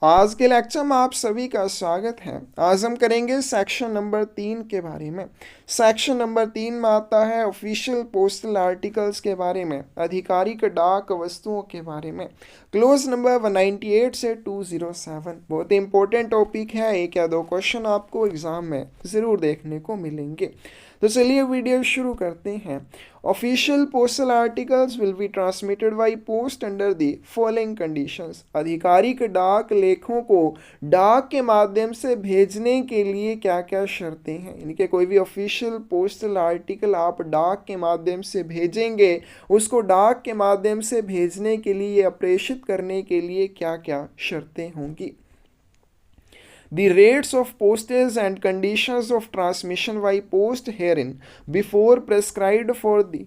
आज के लेक्चर में आप सभी का स्वागत है। आज हम करेंगे सेक्शन नंबर 3 के बारे में। सेक्शन नंबर 3 में आता है ऑफिशियल पोस्टल आर्टिकल्स के बारे में, आधिकारिक डाक वस्तुओं के बारे में। क्लोज नंबर 198 से 207 बहुत ही इंपॉर्टेंट टॉपिक है। एक या दो क्वेश्चन आपको एग्जाम में ज़रूर देखने को मिलेंगे। तो चलिए वीडियो शुरू करते हैं। Official postal articles will be transmitted by post under the following conditions. आधिकारिक डाक लेखों को डाक के माध्यम से भेजने के लिए क्या क्या शर्तें हैं। इनके कोई भी ऑफिशियल पोस्टल आर्टिकल आप डाक के माध्यम से भेजेंगे, उसको डाक के माध्यम से भेजने के लिए या प्रेषित करने के लिए क्या क्या शर्तें होंगी। The rates of postage and conditions of transmission by post herein before prescribed for the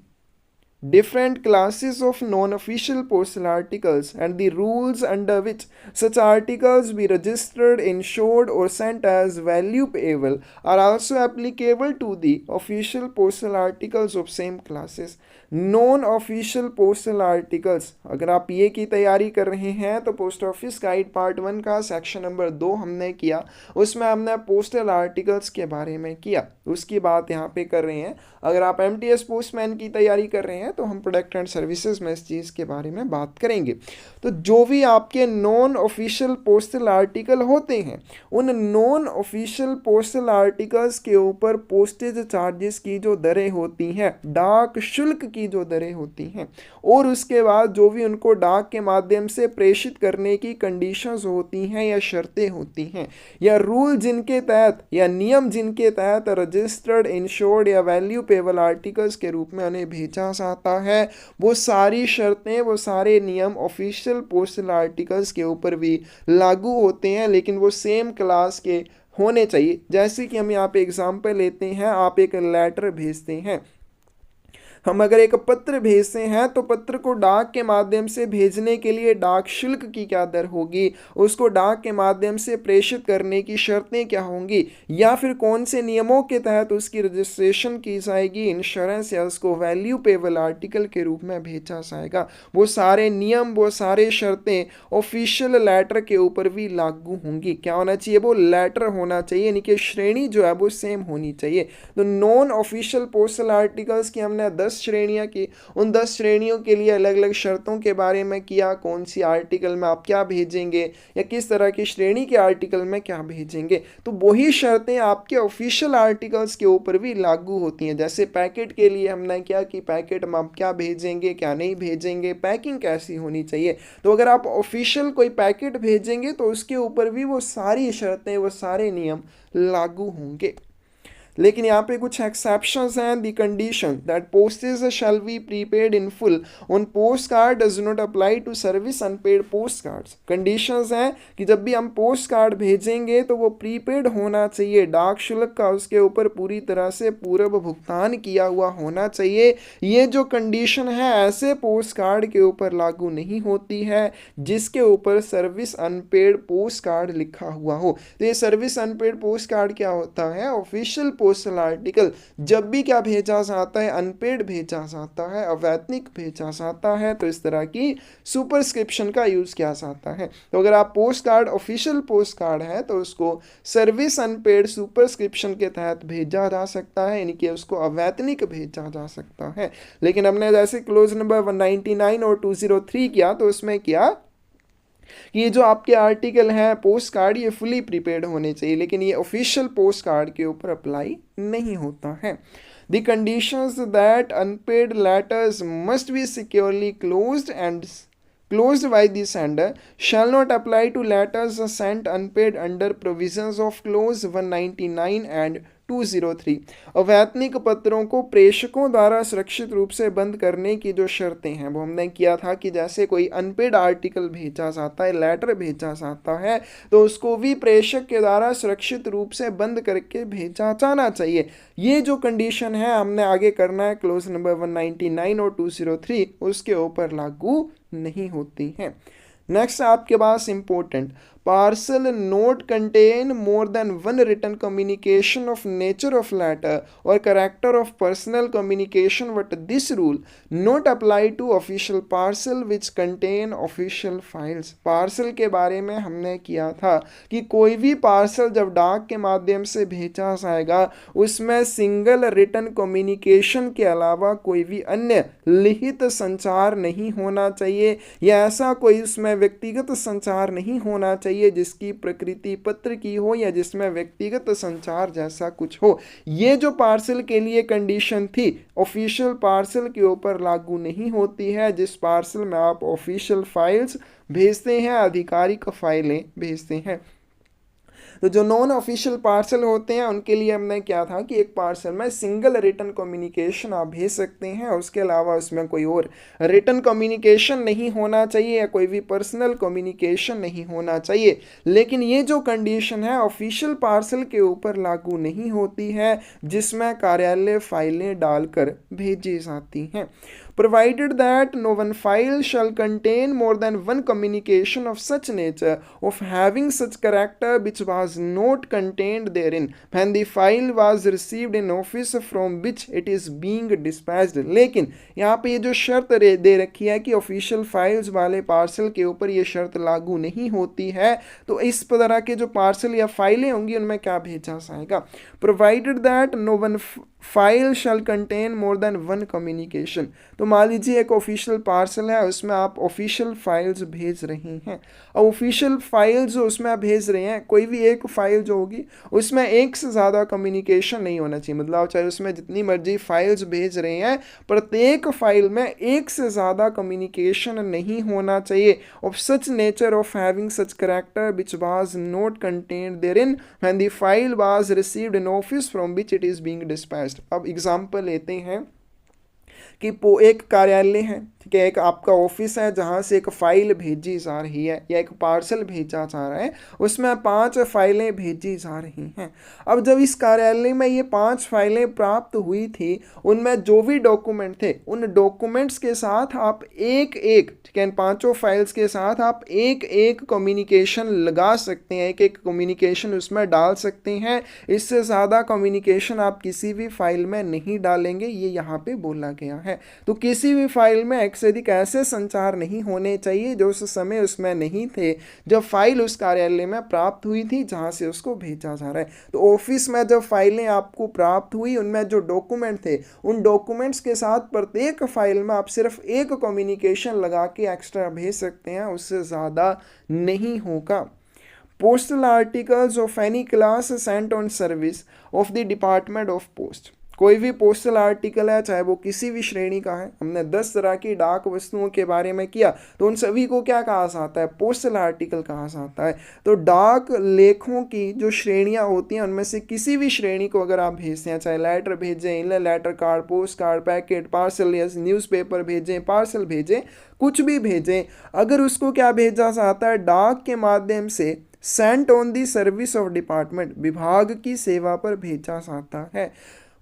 different classes of non-official postal articles and the rules under which such articles be registered, insured or sent as value payable are also applicable to the official postal articles of same classes. Non official postal articles, अगर आप ये की तैयारी कर रहे हैं तो post office guide part 1 का सेक्शन नंबर 2 हमने किया, उसमें हमने पोस्टल आर्टिकल्स के बारे में किया, उसकी बात यहाँ पे कर रहे हैं। अगर आप एमटीएस पोस्टमैन की तैयारी कर रहे हैं तो हम प्रोडक्ट एंड सर्विसेज में इस चीज़ के बारे में बात करेंगे। तो जो भी आपके नॉन ऑफिशियल पोस्टल आर्टिकल होते हैं, उन नॉन ऑफिशियल पोस्टल आर्टिकल्स के ऊपर पोस्टेज चार्जेस की जो दरें होती हैं, डाक शुल्क की जो दरें होती हैं, और उसके बाद जो भी उनको डाक के माध्यम से प्रेषित करने की कंडीशंस होती हैं या शर्तें होती हैं या रूल जिनके तहत या नियम जिनके तहत रजिस्टर्ड, इंश्योर्ड या वैल्यू पेबल आर्टिकल्स के रूप में उन्हें भेजा जाता है, वो सारी शर्तें, वो सारे नियम ऑफिशियल पोस्टल आर्टिकल्स के ऊपर भी लागू होते हैं, लेकिन वो सेम क्लास के होने चाहिए। जैसे कि हम यहाँ पे एग्जाम्पल लेते हैं, आप एक लेटर भेजते हैं, हम अगर एक पत्र भेजते हैं तो पत्र को डाक के माध्यम से भेजने के लिए डाक शुल्क की क्या दर होगी, उसको डाक के माध्यम से प्रेषित करने की शर्तें क्या होंगी, या फिर कौन से नियमों के तहत उसकी रजिस्ट्रेशन की जाएगी, इंश्योरेंस, या उसको वैल्यू पेबल आर्टिकल के रूप में भेजा जाएगा। वो सारे नियम, वो सारे शर्तें ऑफिशियल लेटर के ऊपर भी लागू होंगी। क्या होना चाहिए, वो लेटर होना चाहिए, यानी कि श्रेणी जो है वो सेम होनी चाहिए। तो नॉन ऑफिशियल पोस्टल आर्टिकल्स की हमने 10 श्रेणियां की, उन 10 श्रेणियों के लिए अलग अलग शर्तों के बारे में किया, कौन सी आर्टिकल में आप क्या भेजेंगे या किस तरह की श्रेणी के आर्टिकल में क्या भेजेंगे। तो वही शर्तें आपके ऑफिशियल आर्टिकल्स के ऊपर भी लागू होती हैं। जैसे पैकेट के लिए हमने क्या कि पैकेट में आप क्या भेजेंगे, क्या नहीं भेजेंगे, पैकिंग कैसी होनी चाहिए। तो अगर आप ऑफिशियल कोई पैकेट भेजेंगे तो उसके ऊपर भी वो सारी शर्तें, वो सारे नियम लागू होंगे। लेकिन यहाँ पे कुछ एक्सेप्शंस हैं। The condition that postage shall be prepaid in full on post card does not apply to service unpaid post cards. Conditions हैं कि जब भी हम पोस्ट कार्ड भेजेंगे तो वो प्रीपेड होना चाहिए, डाक शुल्क का उसके ऊपर पूरी तरह से पूर्व भुगतान किया हुआ होना चाहिए। ये जो कंडीशन है ऐसे पोस्ट कार्ड के ऊपर लागू नहीं होती है जिसके ऊपर सर्विस अनपेड पोस्ट कार्ड लिखा हुआ हो। तो ये सर्विस अनपेड पोस्ट कार्ड क्या होता है, ऑफिशियल पोस्टल आर्टिकल जब भी क्या भेजा जाता है, अनपेड भेजा जाता है, अवैतनिक भेजा जाता है, तो इस तरह की सुपरस्क्रिप्शन का यूज किया जाता है। तो अगर आप post card official post card है तो उसको सर्विस अनपेड सुपरस्क्रिप्शन के तहत भेजा जा सकता है, यानी कि उसको अवैतनिक भेजा जा सकता है। लेकिन हमने जैसे क्लोज नंबर 199 और 203 किया तो उसमें क्या कि ये जो आपके आर्टिकल हैं पोस्ट कार्ड, ये फुली प्रीपेड होने चाहिए, लेकिन ये ऑफिशियल पोस्ट कार्ड के ऊपर अप्लाई नहीं होता है। The conditions that unpaid letters must be securely closed by the sender shall not apply to letters sent unpaid under provisions of clause 199 and 203। अवैतनिक पत्रों को प्रेषकों द्वारा सुरक्षित रूप से बंद करने की जो शर्तें हैं वो हमने किया था कि जैसे कोई अनपेड आर्टिकल भेजा जाता है, लेटर भेजा जाता है, तो उसको भी प्रेषक के द्वारा सुरक्षित रूप से बंद करके भेजा जाना चाहिए। ये जो कंडीशन है हमने आगे करना है क्लोज नंबर 199 और 203 उसके ऊपर लागू नहीं होती हैं। नेक्स्ट आपके पास important, parcel not contain more than one written communication of nature of letter और character of personal communication but this rule not apply to official parcel which contain official files. Parcel के बारे में हमने किया था कि कोई भी पार्सल जब डाक के माध्यम से भेजा जाएगा उसमें सिंगल रिटन कम्युनिकेशन के अलावा कोई भी अन्य लिखित संचार नहीं होना चाहिए या ऐसा कोई उसमें व्यक्तिगत संचार नहीं होना चाहिए जिसकी प्रकृति पत्र की हो या जिसमें व्यक्तिगत संचार जैसा कुछ हो। ये जो पार्सल के लिए कंडीशन थी ऑफिशियल पार्सल के ऊपर लागू नहीं होती है। जिस पार्सल में आप ऑफिशियल फाइल्स भेजते हैं, आधिकारिक फाइलें भेजते हैं। तो जो नॉन ऑफिशियल पार्सल होते हैं उनके लिए हमने क्या था कि एक पार्सल में सिंगल रिटन कम्युनिकेशन आप भेज सकते हैं, उसके अलावा उसमें कोई और रिटन कम्युनिकेशन नहीं होना चाहिए या कोई भी पर्सनल कम्युनिकेशन नहीं होना चाहिए। लेकिन ये जो कंडीशन है ऑफिशियल पार्सल के ऊपर लागू नहीं होती है जिसमें कार्यालय फाइलें डालकर भेजी जाती हैं। Provided that no one file shall contain more than one communication of such nature of having such character which was not contained therein when the file was received in office from which it is being dispatched। लेकिन यहाँ पे ये जो शर्त दे रखी है कि official files वाले पार्सल के ऊपर ये शर्त लागू नहीं होती है, तो इस तरह के जो पार्सल या फाइलें होंगी उनमें क्या भेजा जाएगा, provided that no one file shall contain more than one communication. तो मान लीजिए एक ऑफिशियल पार्सल है उसमें आप ऑफिशियल फाइल्स भेज रहे हैं और ऑफिशियल फाइल्स जो उसमें आप भेज रहे हैं कोई भी एक फाइल जो होगी उसमें एक से ज़्यादा कम्युनिकेशन नहीं होना चाहिए। मतलब आप चाहे उसमें जितनी मर्जी फाइल्स भेज रहे हैं प्रत्येक फाइल में एक से ज़्यादा कम्युनिकेशन नहीं होना चाहिए। Of such nature of having such character which was not contained therein when the file was received in office from which it is being dispatched. अब एग्जाम्पल लेते हैं कि एक कार्यालय है, ठीक है, एक आपका ऑफिस है जहाँ से एक फाइल भेजी जा रही है या एक पार्सल भेजा जा रहा है, उसमें 5 फाइलें भेजी जा रही हैं। अब जब इस कार्यालय में ये 5 फाइलें प्राप्त हुई थी उनमें जो भी डॉक्यूमेंट थे उन डॉक्यूमेंट्स के साथ आप एक, ठीक है, इन 5 फाइल्स के साथ आप एक कम्युनिकेशन लगा सकते हैं, एक कम्युनिकेशन उसमें डाल सकते हैं। इससे ज़्यादा कम्युनिकेशन आप किसी भी फाइल में नहीं डालेंगे, ये यहाँ पे बोला गया है। तो किसी भी फाइल में एक से अधिक ऐसे संचार नहीं होने चाहिए जो उस समय उसमें नहीं थे जब फाइल उस कार्यालय में प्राप्त हुई थी जहां से उसको भेजा जा रहा है। तो ऑफिस में जब फाइलें आपको प्राप्त हुई उनमें जो डॉक्यूमेंट थे उन डॉक्यूमेंट्स के साथ प्रत्येक फाइल में आप सिर्फ एक कम्युनिकेशन लगा के एक्स्ट्रा भेज सकते हैं, उससे ज़्यादा नहीं होगा। Postal articles of any class Saint on service of the department of post. कोई भी पोस्टल आर्टिकल है चाहे वो किसी भी श्रेणी का है, हमने 10 तरह की डाक वस्तुओं के बारे में किया तो उन सभी को क्या कहा जाता है, पोस्टल आर्टिकल कहा जाता है। तो डाक लेखों की जो श्रेणियां होती हैं उनमें से किसी भी श्रेणी को अगर आप भेजते हैं, चाहे लेटर भेजें, इन letter card, post card, packet, parcel या न्यूज़पेपर भेजें, पार्सल भेजें, कुछ भी भेजें, अगर उसको क्या भेजा जाता है, डाक के माध्यम से Saint on the service of department, विभाग की सेवा पर भेजा जाता है।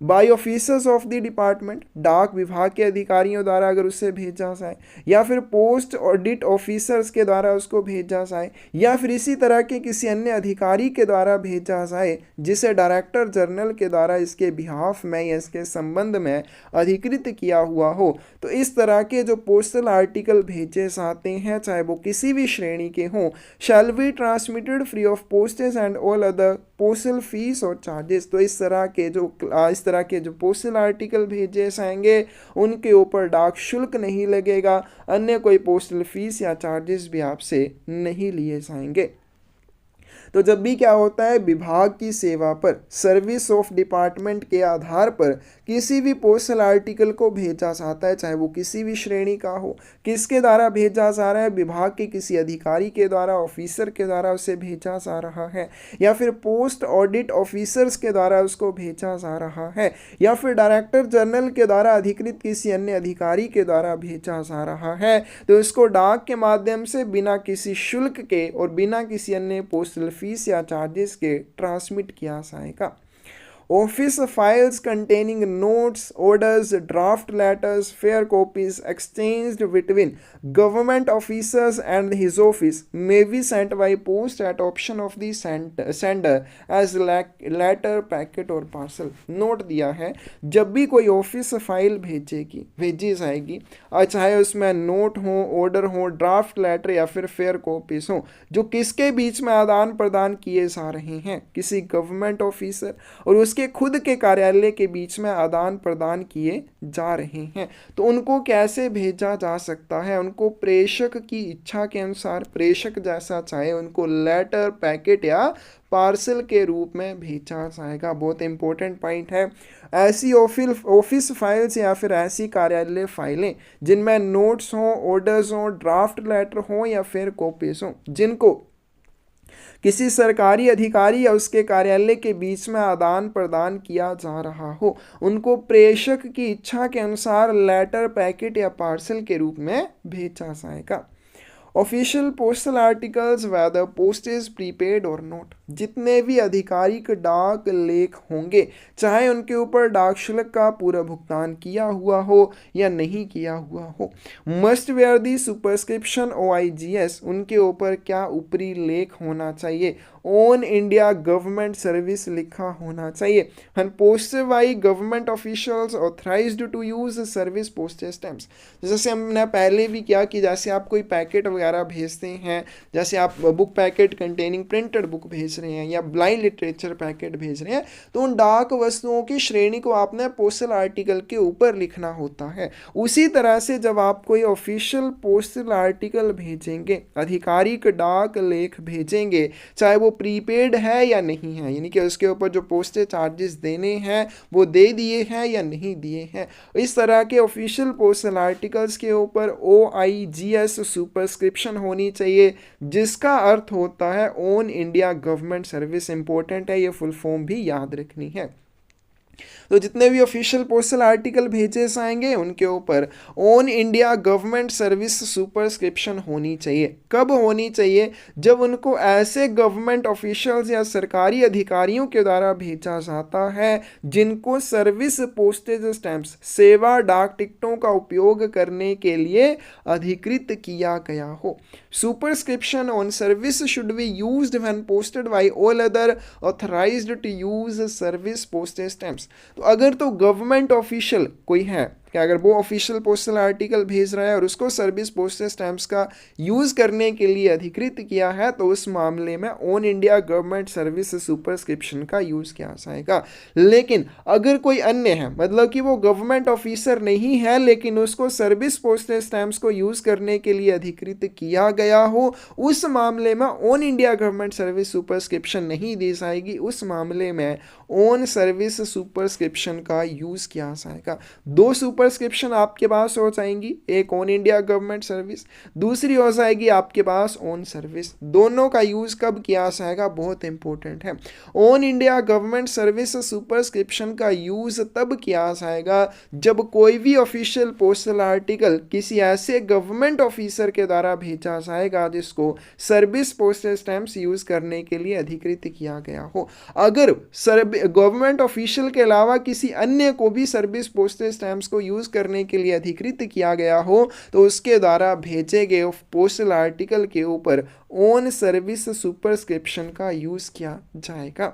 By officers of the department, डाक विभाग के अधिकारियों द्वारा अगर उससे भेजा जाए, या फिर पोस्ट ऑडिट ऑफिसर्स के द्वारा उसको भेजा जाए, या फिर इसी तरह के किसी अन्य अधिकारी के द्वारा भेजा जाए जिसे डायरेक्टर जनरल के द्वारा इसके बिहाफ में या इसके संबंध में अधिकृत किया हुआ हो। तो इस तरह के जो पोस्टल आर्टिकल भेजे जाते हैं चाहे वो किसी भी श्रेणी के हों, shall be transmitted free of postage and all other postal fees और चार्जेस। तो इस तरह के जो पोस्टल आर्टिकल भेजे जाएंगे उनके ऊपर डाक शुल्क नहीं लगेगा, अन्य कोई पोस्टल फीस या चार्जेस भी आपसे नहीं लिए जाएंगे। तो जब भी क्या होता है, विभाग की सेवा पर सर्विस ऑफ डिपार्टमेंट के आधार पर किसी भी पोस्टल आर्टिकल को भेजा जाता है, चाहे वो किसी भी श्रेणी का हो, किसके द्वारा भेजा जा रहा है, विभाग के किसी अधिकारी के द्वारा, ऑफिसर के द्वारा उसे भेजा जा रहा है, या फिर पोस्ट ऑडिट ऑफिसर्स के द्वारा उसको भेजा जा रहा है, या फिर डायरेक्टर जनरल के द्वारा अधिकृत किसी अन्य अधिकारी के द्वारा भेजा जा रहा है, तो इसको डाक के माध्यम से बिना किसी शुल्क के और बिना किसी अन्य पोस्टल फीस या चार्जेस के ट्रांसमिट किया जाएगा। Office files containing notes, orders, draft letters, fair copies exchanged between government officers and his office may be sent by post at option of the sender as letter, packet और parcel. Note दिया है, जब भी कोई office file भेजी जाएगी, चाहे उसमें नोट हो, ऑर्डर हो, ड्राफ्ट लेटर या फिर फेयर कॉपीज हो, जो किसके बीच में आदान प्रदान किए जा रहे हैं, किसी गवर्नमेंट ऑफिसर और उसके खुद के कार्यालय के बीच में आदान प्रदान किए जा रहे हैं, तो उनको कैसे भेजा जा सकता है? उनको प्रेषक की इच्छा के अनुसार, प्रेषक जैसा चाहे उनको लेटर, पैकेट या पार्सल के रूप में भेजा जाएगा। बहुत इंपॉर्टेंट पॉइंट है। ऐसी ऑफिस फाइल्स या फिर ऐसी कार्यालय फाइलें जिनमें नोट्स हों, ऑर्डर्स हों, ड्राफ्ट लेटर हों या फिर कॉपीज हों, जिनको किसी सरकारी अधिकारी या उसके कार्यालय के बीच में आदान प्रदान किया जा रहा हो, उनको प्रेषक की इच्छा के अनुसार लेटर, पैकेट या पार्सल के रूप में भेजा जाएगा। Official postal articles whether postage prepaid और नोट, जितने भी आधिकारिक डाक लेख होंगे, चाहे उनके ऊपर डाक शुल्क का पूरा भुगतान किया हुआ हो या नहीं किया हुआ हो, must where the superscription OIGS, उनके ऊपर क्या ऊपरी लेख होना चाहिए, ऑन इंडिया गवर्नमेंट सर्विस लिखा होना चाहिए, and posted by government officials authorised to use service postage stamps. जैसे हमने पहले भी किया कि जैसे आप कोई पैकेट वगैरह भेजते हैं, जैसे आप book packet containing printed book भेज रहे हैं या ब्लाइंड लिटरेचर पैकेट भेज रहे हैं, तो उन डाक वस्तुओं की श्रेणी को आपने पोस्टल आर्टिकल के ऊपर लिखना होता है। उसी तरह से जब आप कोई ऑफिशियल पोस्टल आर्टिकल भेजेंगे, आधिकारिक डाक लेख भेजेंगे, चाहे वो प्रीपेड है या नहीं है, यानी कि उसके ऊपर जो पोस्टेज चार्जेस देने हैं वो दे दिए हैं या नहीं दिए हैं, इस तरह के ऑफिशियल पोस्टल आर्टिकल्स के ऊपर OIGS सुपरस्क्रिप्शन होनी चाहिए, जिसका अर्थ होता है on India government service. Important है, ये फुल फॉर्म भी याद रखनी है। तो जितने भी ऑफिशियल पोस्टल आर्टिकल भेजे जाएंगे उनके ऊपर on India government service superscription होनी चाहिए। कब होनी चाहिए? जब उनको ऐसे गवर्नमेंट ऑफिशियल्स या सरकारी अधिकारियों के द्वारा भेजा जाता है जिनको सर्विस पोस्टेज स्टैंप्स, सेवा डाक टिकटों का उपयोग करने के लिए अधिकृत किया गया हो। Superscription on service should be used when posted by all other authorised to use service postage stamps. तो अगर तो गवर्नमेंट ऑफिशियल कोई है कि अगर वो ऑफिशियल पोस्टल आर्टिकल भेज रहा है और उसको सर्विस पोस्टेज स्टैंप्स का यूज़ करने के लिए अधिकृत किया है, तो उस मामले में on India government service superscription का यूज़ किया जाएगा। लेकिन अगर कोई अन्य है, मतलब कि वो गवर्नमेंट ऑफिसर नहीं है लेकिन उसको सर्विस पोस्टेज स्टैंप्स को यूज़ करने के लिए अधिकृत किया गया हो, उस मामले में on India government service superscription नहीं दी जाएगी। उस मामले में ऑन सर्विस सुपरस्क्रिप्शन का यूज़ किया जाएगा। दो सुपरस्क्रिप्शन आपके पास हो जाएंगी, एक ऑन इंडिया गवर्नमेंट सर्विस, दूसरी हो जाएगी आपके पास ऑन सर्विस। दोनों का यूज़ कब किया जाएगा? बहुत इंपॉर्टेंट है। On India government service superscription का यूज़ तब किया जाएगा जब कोई भी ऑफिशियल पोस्टल आर्टिकल किसी ऐसे गवर्नमेंट ऑफिसर के द्वारा भेजा जाएगा जिसको सर्विस पोस्टल स्टैंप्स यूज़ करने के लिए अधिकृत किया गया हो। अगर गवर्नमेंट ऑफिशियल के अलावा किसी अन्य को भी सर्विस पोस्टल स्टैंप्स को यूज़ करने के लिए अधिकृत किया गया हो, तो उसके द्वारा भेजे गए पोस्टल आर्टिकल के ऊपर ऑन सर्विस सुपरस्क्रिप्शन का यूज़ किया जाएगा।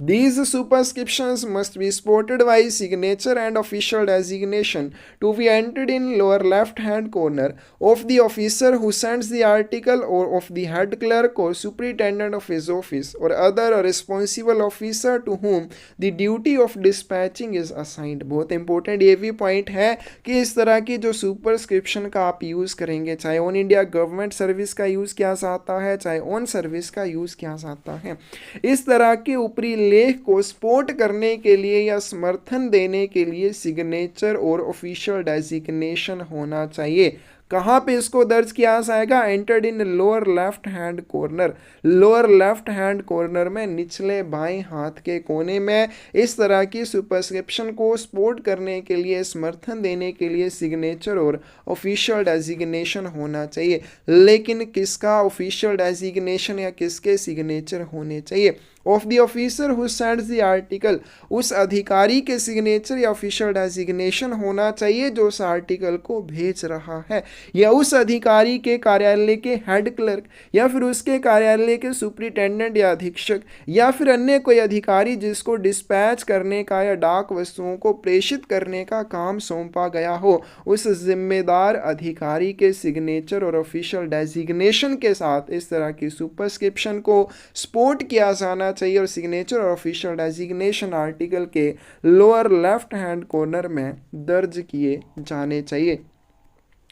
These superscriptions must be supported by signature and official designation to be entered in lower left hand corner of the officer who sends the article or of the head clerk or superintendent of his office or other responsible officer to whom the duty of dispatching is assigned। बहुत important ये भी point है कि इस तरह की जो superscription का आप यूज़ करेंगे, चाहे ऑन इंडिया गवर्नमेंट सर्विस का यूज़ किया जाता है, चाहे ऑन सर्विस का यूज़ किया जाता है, इस तरह के ऊपरी लेख को सपोर्ट करने के लिए या समर्थन देने के लिए सिग्नेचर और ऑफिशियल डेजिग्नेशन होना चाहिए। कहाँ पे इसको दर्ज किया जाएगा? Entered in lower left hand corner, lower left hand corner में निचले बाएं हाथ के कोने में इस तरह की सुपरस्क्रिप्शन को सपोर्ट करने के लिए, समर्थन देने के लिए सिग्नेचर और ऑफिशियल डेजिग्नेशन होना चाहिए। लेकिन किसका ऑफिशियल डेजिग्नेशन या किसके सिग्नेचर होने चाहिए? Of the officer who sends the article, उस अधिकारी के सिग्नेचर या ऑफिशियल डेजिग्नेशन होना चाहिए जो उस आर्टिकल को भेज रहा है, या उस अधिकारी के कार्यालय के हेड क्लर्क, या फिर उसके कार्यालय के सुपरिटेंडेंट या अधीक्षक, या फिर अन्य कोई अधिकारी जिसको डिस्पैच करने का या डाक वस्तुओं को प्रेषित करने का काम सौंपा गया हो, उस जिम्मेदार अधिकारी के सिग्नेचर और ऑफिशियल डेजिग्नेशन के साथ इस तरह की सुपरस्क्रिप्शन को सपोर्ट किया जाना चाहिए और सिग्नेचर और ऑफिशियल डेजिग्नेशन आर्टिकल के लोअर लेफ्ट हैंड कॉर्नर में दर्ज किए जाने चाहिए।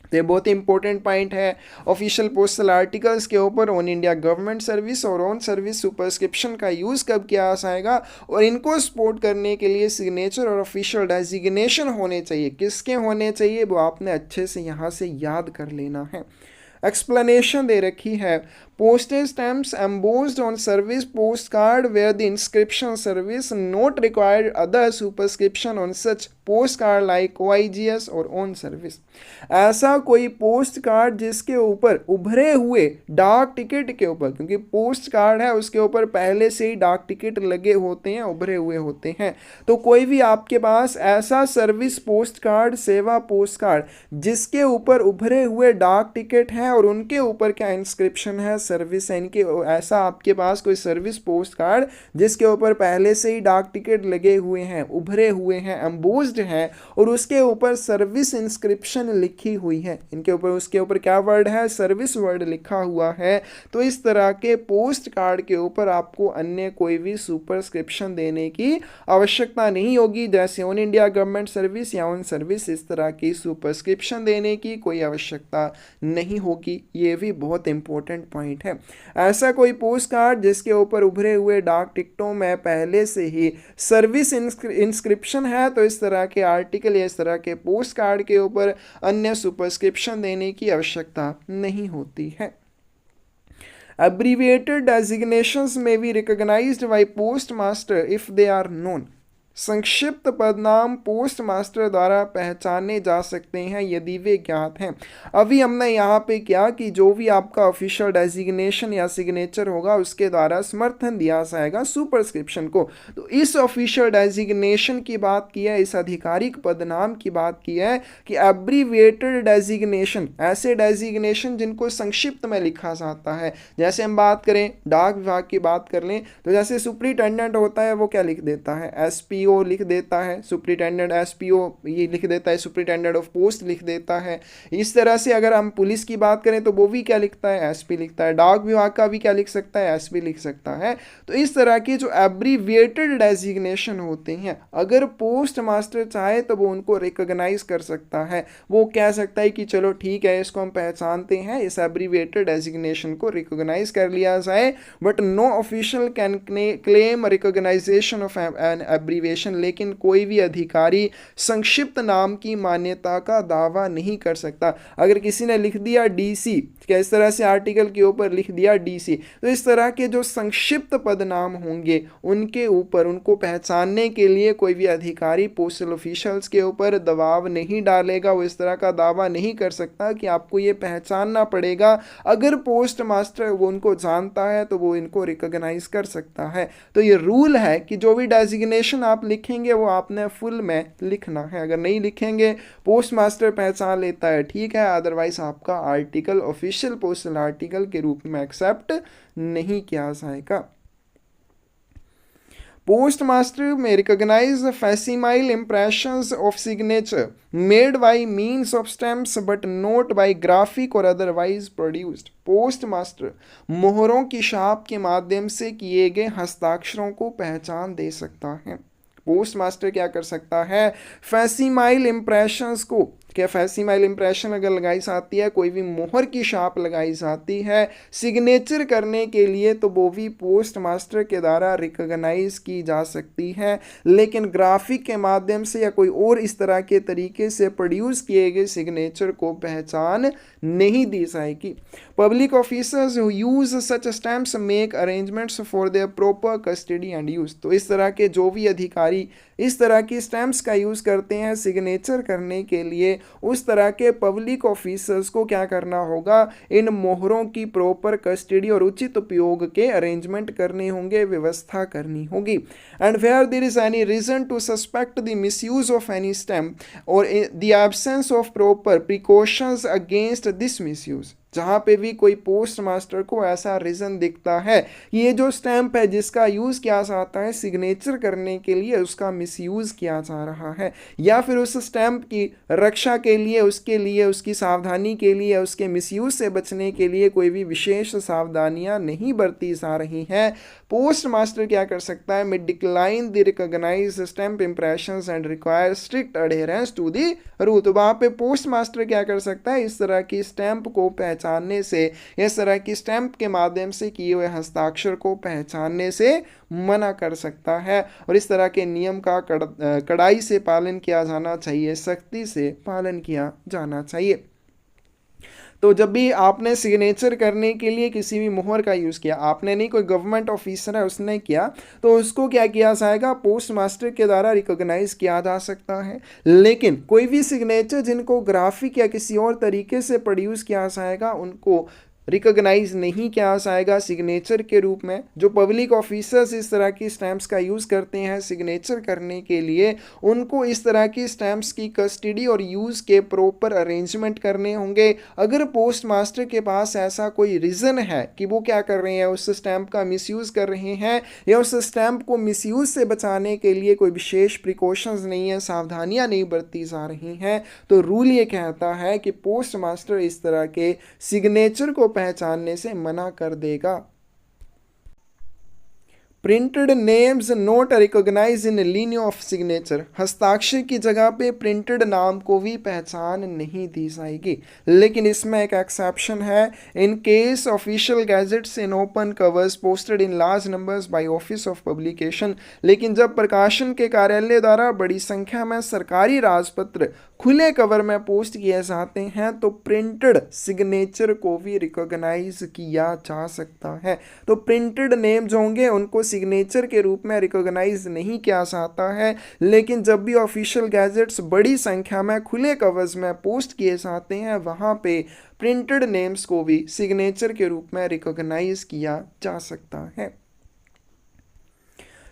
तो ये बहुत इंपॉर्टेंट पॉइंट है ऑफिशियल पोस्टल आर्टिकल्स के ऊपर। ऑन इंडिया गवर्नमेंट सर्विस और ऑन सर्विस सुपरस्क्रिप्शन का यूज़ कब किया जाएगा, और इनको सपोर्ट करने के लिए सिग्नेचर और ऑफिशियल डेजिग्नेशन होने चाहिए। किसके होने चाहिए वो आपने अच्छे से यहाँ से याद कर लेना है। एक्सप्लेनेशन दे रखी है, postage stamps embossed on service postcard where the inscription service not required other superscription on such postcard like OIGS और on service। ऐसा कोई पोस्ट कार्ड जिसके ऊपर उभरे हुए डाक टिकट के ऊपर, क्योंकि पोस्ट कार्ड है उसके ऊपर पहले से ही डाक टिकट लगे होते हैं, उभरे हुए होते हैं, तो कोई भी आपके पास ऐसा सर्विस पोस्ट कार्ड, सेवा पोस्ट कार्ड जिसके ऊपर उभरे हुए डाक टिकट हैं और उनके ऊपर क्या इंस्क्रिप्शन है, सर्विस है, इनके ऐसा आपके पास कोई सर्विस पोस्ट कार्ड जिसके ऊपर पहले से ही डाक टिकट लगे हुए हैं, उभरे हुए हैं, एम्बोस्ड हैं और उसके ऊपर सर्विस इंस्क्रिप्शन लिखी हुई है, इनके ऊपर उसके ऊपर क्या वर्ड है, सर्विस वर्ड लिखा हुआ है, तो इस तरह के पोस्ट कार्ड के ऊपर आपको अन्य कोई भी सुपरस्क्रिप्शन देने की आवश्यकता नहीं होगी। जैसे ऑन इंडिया गवर्नमेंट सर्विस या ऑन सर्विस, इस तरह की सुपरस्क्रिप्शन देने की कोई आवश्यकता नहीं होगी। ये भी बहुत इंपॉर्टेंट पॉइंट है। ऐसा कोई पोस्ट कार्ड जिसके ऊपर उभरे हुए डाक टिकटों में पहले से ही सर्विस इंस्क्रिप्शन है, तो इस तरह के आर्टिकल या इस तरह के पोस्ट कार्ड के ऊपर अन्य सुपरस्क्रिप्शन देने की आवश्यकता नहीं होती है। Abbreviated designations may be recognized by postmaster if they are known। संक्षिप्त पदनाम पोस्ट मास्टर द्वारा पहचाने जा सकते हैं यदि वे ज्ञात हैं। अभी हमने यहाँ पे क्या कि जो भी आपका ऑफिशियल डेजिग्नेशन या सिग्नेचर होगा उसके द्वारा समर्थन दिया जाएगा सुपरस्क्रिप्शन को। तो इस ऑफिशियल डेजिग्नेशन की बात की है, इस आधिकारिक पदनाम की बात की है कि एब्रीविएटेड डेजिग्नेशन, ऐसे डेजिग्नेशन जिनको संक्षिप्त में लिखा जाता है। जैसे हम बात करें डाक विभाग की बात कर लें तो जैसे सुपरिटेंडेंट होता है वो क्या लिख देता है, एसपीओ लिख देता है, सुपरिटेंडेंट एसपीओ ये लिख देता है, सुपरिटेंडेंट ऑफ पोस्ट लिख देता है। इस तरह से अगर हम पुलिस की बात करें तो वो भी क्या लिखता है, एसपी लिखता है। डाक विभाग का भी क्या लिख सकता है, एसपी लिख सकता है। तो इस तरह के जो एब्रीविएटेड डेजिग्नेशन होते हैं, अगर पोस्ट मास्टर चाहे तो वो उनको रिकॉग्नाइज कर सकता है। वो कह सकता है कि चलो ठीक है इसको हम पहचानते हैं, इस एब्रीविएटेड डेजिग्नेशन को रिकॉग्नाइज कर लिया जाए, but no official can claim recognisation of an abbreviation. लेकिन कोई भी अधिकारी संक्षिप्त नाम की मान्यता का दावा नहीं कर सकता। अगर किसी ने लिख दिया डीसी, क्या इस तरह से आर्टिकल के ऊपर लिख दिया डीसी, तो इस तरह के जो संक्षिप्त पदनाम होंगे उनके ऊपर, उनको पहचानने के लिए कोई भी अधिकारी पोस्टल ऑफिशियल्स के ऊपर दबाव नहीं डालेगा। वो इस तरह का दावा नहीं कर सकता कि आपको ये पहचानना पड़ेगा। अगर पोस्ट मास्टर वो उनको जानता है तो वो इनको रिकॉग्नाइज कर सकता है। तो ये रूल है कि जो भी डेजिग्नेशन आप लिखेंगे वो आपने फुल में लिखना है। अगर नहीं लिखेंगे पोस्ट मास्टर पहचान लेता है ठीक है, अदरवाइज आपका आर्टिकल ऑफिशियल पोस्टल आर्टिकल के रूप में एक्सेप्ट नहीं किया जाएगा। Postmaster may recognize facsimile impressions of signature made by means of stamps but not by graphic or otherwise produced। Postmaster मोहरों की छाप के माध्यम से किए गए हस्ताक्षरों को पहचान दे सकता है। पोस्ट मास्टर क्या कर सकता है, फैसीमाइल इंप्रेशंस को, क्या फैक्सिमाइल इंप्रेशन अगर लगाई जाती है, कोई भी मोहर की छाप लगाई जाती है सिग्नेचर करने के लिए, तो वो भी पोस्ट मास्टर के द्वारा रिकॉग्नाइज की जा सकती है। लेकिन ग्राफिक के माध्यम से या कोई और इस तरह के तरीके से प्रोड्यूस किए गए सिग्नेचर को पहचान नहीं दी जाएगी। Public officers who use such stamps make arrangements for their proper custody and use. तो इस तरह के जो भी अधिकारी इस तरह की स्टैम्प्स का यूज़ करते हैं सिग्नेचर करने के लिए, उस तरह के पब्लिक ऑफिसर्स को क्या करना होगा, इन मोहरों की प्रॉपर कस्टडी और उचित उपयोग के अरेंजमेंट करने होंगे, व्यवस्था करनी होगी। And where there is any reason to suspect the misuse of any stamp or the absence of proper precautions against this misuse, जहाँ पे भी कोई पोस्ट मास्टर को ऐसा रीज़न दिखता है कि ये जो स्टैम्प है जिसका यूज़ किया जाता है सिग्नेचर करने के लिए, उसका मिसयूज़ किया जा रहा है, या फिर उस स्टैम्प की रक्षा के लिए, उसकी सावधानी के लिए, उसके मिसयूज़ से बचने के लिए कोई भी विशेष सावधानियां नहीं बरती जा रही हैं, पोस्ट मास्टर क्या कर सकता है, may decline the recognise stamp impressions and require strict adherence to the rule. तो वहाँ पे पोस्ट मास्टर क्या कर सकता है, इस तरह की स्टैम्प को पहचानने से, इस तरह की स्टैम्प के माध्यम से किए हुए हस्ताक्षर को पहचानने से मना कर सकता है, और इस तरह के नियम का कड़ाई से पालन किया जाना चाहिए, सख्ती से पालन किया जाना चाहिए। तो जब भी आपने सिग्नेचर करने के लिए किसी भी मोहर का यूज़ किया, आपने नहीं, कोई गवर्नमेंट ऑफिसर है उसने किया, तो उसको क्या किया जाएगा, पोस्ट मास्टर के द्वारा रिकॉग्नाइज किया जा सकता है। लेकिन कोई भी सिग्नेचर जिनको ग्राफिक या किसी और तरीके से प्रोड्यूस किया जाएगा उनको रिकॉग्नाइज नहीं किया जाएगा सिग्नेचर के रूप में। जो पब्लिक ऑफिसर्स इस तरह की स्टैम्प्स का यूज़ करते हैं सिग्नेचर करने के लिए, उनको इस तरह की स्टैम्प्स की कस्टडी और यूज़ के प्रॉपर अरेंजमेंट करने होंगे। अगर पोस्ट मास्टर के पास ऐसा कोई रीज़न है कि वो क्या कर रहे हैं, उस स्टैम्प का मिसयूज़ कर रहे हैं, या उस स्टैम्प को मिसयूज़ से बचाने के लिए कोई विशेष प्रिकॉशंस नहीं है, सावधानियाँ नहीं बरती जा रही हैं, तो रूल ये कहता है कि पोस्ट मास्टर इस तरह के सिग्नेचर को पहचानने से मना कर देगा। Printed names not recognise in lieu of signature, हस्ताक्षर की जगह पे प्रिंटेड नाम को भी पहचान नहीं दी जाएगी। लेकिन इसमें एक एक्सेप्शन है, in case official gadgets in open covers posted in large numbers by office of publication. लेकिन जब प्रकाशन के कार्यालय द्वारा बड़ी संख्या में सरकारी राजपत्र खुले कवर में पोस्ट किए जाते हैं तो प्रिंटेड सिग्नेचर को भी रिकॉग्नाइज किया जा सकता है। तो प्रिंटेड नेम जो होंगे उनको सिग्नेचर के रूप में रिकॉग्नाइज नहीं किया जाता है, लेकिन जब भी ऑफिशियल गैजेट्स बड़ी संख्या में खुले कवर्स में पोस्ट किए जाते हैं वहाँ पे प्रिंटेड नेम्स को भी सिग्नेचर के रूप में रिकॉग्नाइज किया जा सकता है।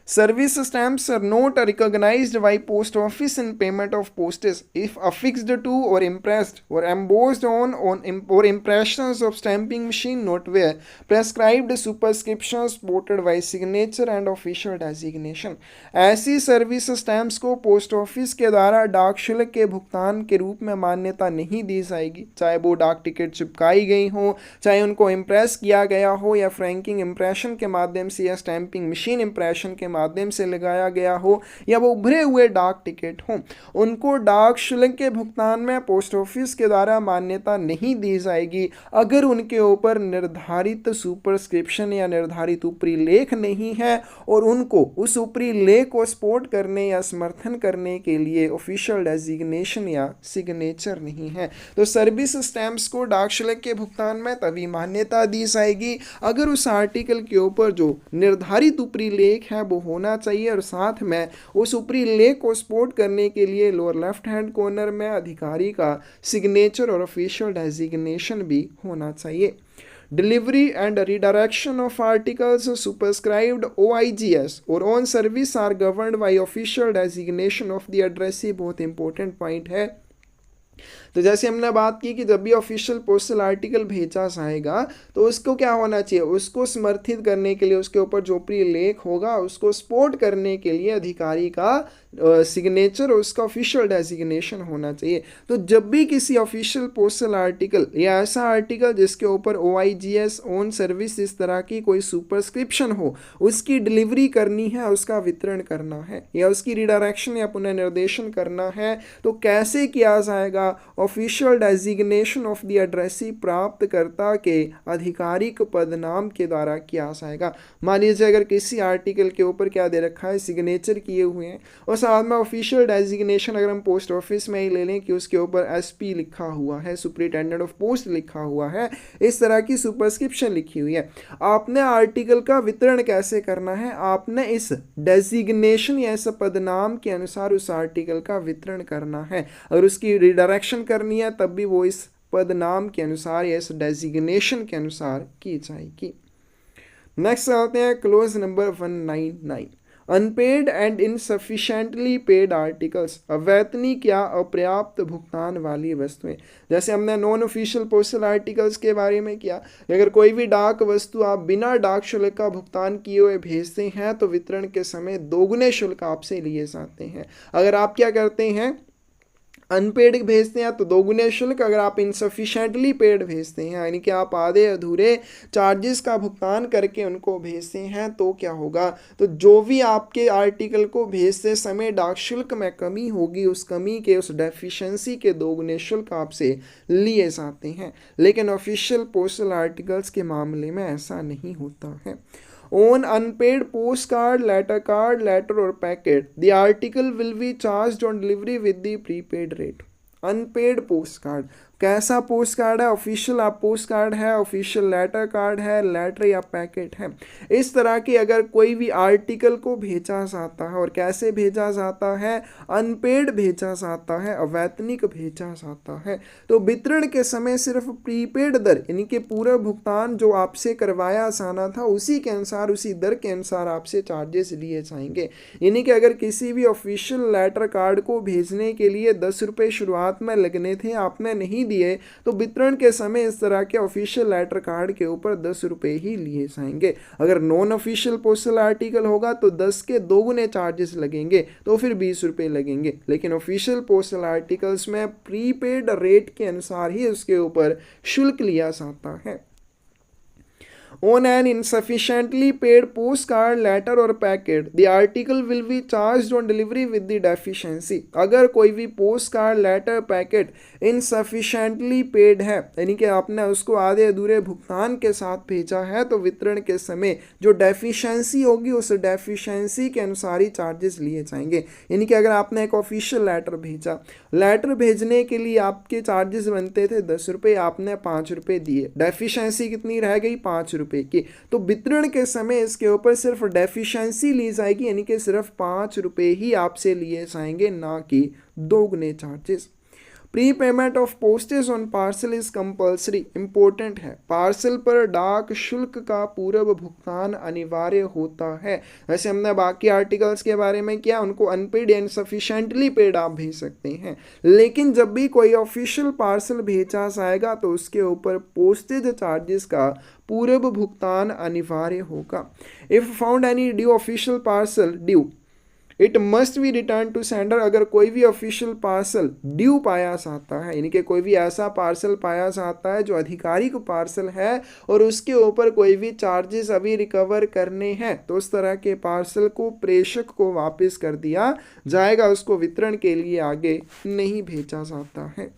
Service stamps are not recognized by post office in payment of postage if affixed to or impressed or embossed on or impressions of stamping machine not where prescribed superscriptions supported by signature and official designation। ऐसी service stamps को post office के द्वारा डाक शुल्क के भुगतान के रूप में मान्यता नहीं दी जाएगी, चाहे वो डाक टिकट चिपकाई गई हो, चाहे उनको इम्प्रेस किया गया हो, या फ्रैंकिंग इम्प्रेशन के माध्यम से या स्टैंपिंग मशीन इम्प्रेशन के माध्यम से लगाया गया हो, या वो उभरे हुए डाक टिकट हो। उनको डाक शुल्क के भुगतान में पोस्ट ऑफिस के द्वारा मान्यता नहीं दी जाएगी अगर उनके ऊपर निर्धारित सुपरस्क्रिप्शन या निर्धारित ऊपरी लेख नहीं है और उनको उस ऊपरी लेख को सपोर्ट करने या समर्थन करने के लिए ऑफिशियल डेजिग्नेशन या सिग्नेचर नहीं है। तो सर्विस स्टैम्प्स को डाक शुल्क के भुगतान में तभी मान्यता दी जाएगी अगर उस आर्टिकल के ऊपर जो निर्धारित ऊपरी लेख है वो होना चाहिए, और साथ में उस ऊपरी लेख को सपोर्ट करने के लिए लोअर लेफ्ट हैंड कॉर्नर में अधिकारी का सिग्नेचर और ऑफिशियल डेजिग्नेशन भी होना चाहिए। Delivery and redirection of articles superscribed OIGS or on service are governed by official designation of the addressee। बहुत इंपॉर्टेंट पॉइंट है। तो जैसे हमने बात की कि जब भी ऑफिशियल पोस्टल आर्टिकल भेजा जाएगा तो उसको क्या होना चाहिए, उसको समर्थित करने के लिए उसके ऊपर जो लेख होगा उसको सपोर्ट करने के लिए अधिकारी का सिग्नेचर और उसका ऑफिशियल डेजिग्नेशन होना चाहिए। तो जब भी किसी ऑफिशियल पोस्टल आर्टिकल या ऐसा आर्टिकल जिसके ऊपर OIGS ओन सर्विस इस तरह की कोई सुपरस्क्रिप्शन हो उसकी डिलीवरी करनी है, उसका वितरण करना है या उसकी रिडायरेक्शन या पुनर्निर्देशन करना है, तो कैसे किया जाएगा, official designation of the addressee प्राप्तकर्ता के आधिकारिक पदनाम के द्वारा किया जाएगा। मान लीजिए अगर किसी आर्टिकल के ऊपर क्या दे रखा है, सिग्नेचर किए हुए हैं और साथ में ऑफिशियल डेजिग्नेशन अगर हम पोस्ट ऑफिस में ही ले लें कि उसके ऊपर SP लिखा हुआ है, सुपरिटेंडेंट ऑफ पोस्ट लिखा हुआ है, इस तरह की सुपरस्क्रिप्शन लिखी हुई है, आपने आर्टिकल का वितरण कैसे करना है, आपने इस डेजिग्नेशन या इस पदनाम के अनुसार उस आर्टिकल का वितरण करना है। अगर उसकी रिडायरेक्शन करनी है तब भी वो इस पदनाम के अनुसार या इस डेजिग्नेशन के अनुसार की जाएगी। नेक्स्ट आते हैं clause number 199, unpaid and insufficiently paid articles, अवैतनिक या अपर्याप्त भुगतान वाली वस्तुएं। जैसे हमने नॉन ऑफिशियल पोस्टल आर्टिकल्स के बारे में किया, अगर कोई भी डाक वस्तु आप बिना डाक शुल्क का भुगतान किए हुए भेजते हैं तो वितरण के समय दोगुने शुल्क आपसे लिए जाते हैं। अगर आप क्या करते हैं, अनपेड भेजते हैं तो दोगुने शुल्क, अगर आप इनसफिशिएंटली पेड भेजते हैं यानी कि आप आधे अधूरे चार्जेस का भुगतान करके उनको भेजते हैं तो क्या होगा, तो जो भी आपके आर्टिकल को भेजते समय डाक शुल्क में कमी होगी उस कमी के, उस डेफिशिएंसी के दोगुने शुल्क आपसे लिए जाते हैं। लेकिन ऑफिशियल पोस्टल आर्टिकल्स के मामले में ऐसा नहीं होता है। On unpaid postcard, letter or packet, the article will be charged on delivery with the prepaid rate. Unpaid post card, कैसा पोस्ट कार्ड है, ऑफिशियल पोस्ट कार्ड है, ऑफिशियल लेटर कार्ड है, लेटर या पैकेट है, इस तरह की अगर कोई भी आर्टिकल को भेजा जाता है और कैसे भेजा जाता है, अनपेड भेजा जाता है, अवैतनिक भेजा जाता है, तो वितरण के समय सिर्फ प्रीपेड दर यानी कि पूरा भुगतान जो आपसे करवाया जाना था उसी के अनुसार, उसी दर के अनुसार आपसे चार्जेस लिए जाएंगे। यानी कि अगर किसी भी ऑफिशियल लेटर कार्ड को भेजने के लिए 10 रुपये शुरुआत में लगने थे, आपने नहीं दिए, तो वितरण के समय इस तरह के ऑफिशियल लेटर कार्ड के ऊपर 10 रुपये ही लिए जाएंगे। अगर नॉन ऑफिशियल पोस्टल आर्टिकल होगा तो 10 के दोगुने चार्जेस लगेंगे तो फिर 20 रुपये लगेंगे। लेकिन ऑफिशियल पोस्टल आर्टिकल्स में प्रीपेड रेट के अनुसार ही उसके ऊपर शुल्क लिया जाता है। On an insufficiently paid postcard, letter or packet, the article will be charged on delivery with the deficiency. अगर कोई भी post card, letter, packet insufficiently paid है यानी कि आपने उसको आधे अधूरे भुगतान के साथ भेजा है तो वितरण के समय जो डेफिशिएंसी होगी उस डेफिशिएंसी के अनुसार ही चार्जेस लिए जाएंगे। यानी कि अगर आपने एक ऑफिशियल लेटर भेजा, लेटर भेजने के लिए आपके चार्जेस बनते थे 10 रुपये, आपने 5 रुपये दिए, डेफिशिएंसी कितनी रह गई, 5 रुपये की, तो वितरण के समय इसके ऊपर सिर्फ डेफिशिएंसी ली जाएगी यानी कि सिर्फ 5 रुपये ही आपसे लिए जाएंगे, ना कि दोगुने charges. Pre payment of postage on parcel is compulsory, important है, पार्सल पर डाक शुल्क का पूर्व भुगतान अनिवार्य होता है। वैसे हमने बाकी आर्टिकल्स के बारे में किया, उनको अनपेड एंड सफिशिएंटली पेड आप भेज सकते हैं, लेकिन जब भी कोई ऑफिशियल पार्सल भेजा जाएगा तो उसके ऊपर पोस्टेज चार्जेस का पूर्व भुगतान अनिवार्य होगा। If found any due official parcel due, it must be return to sender, अगर कोई भी ऑफिशियल पार्सल ड्यू पाया जाता है यानी कि कोई भी ऐसा पार्सल पाया जाता है जो आधिकारिक पार्सल है और उसके ऊपर कोई भी चार्जेस अभी रिकवर करने हैं, तो उस तरह के पार्सल को प्रेषक को वापस कर दिया जाएगा, उसको वितरण के लिए आगे नहीं भेजा जाता है।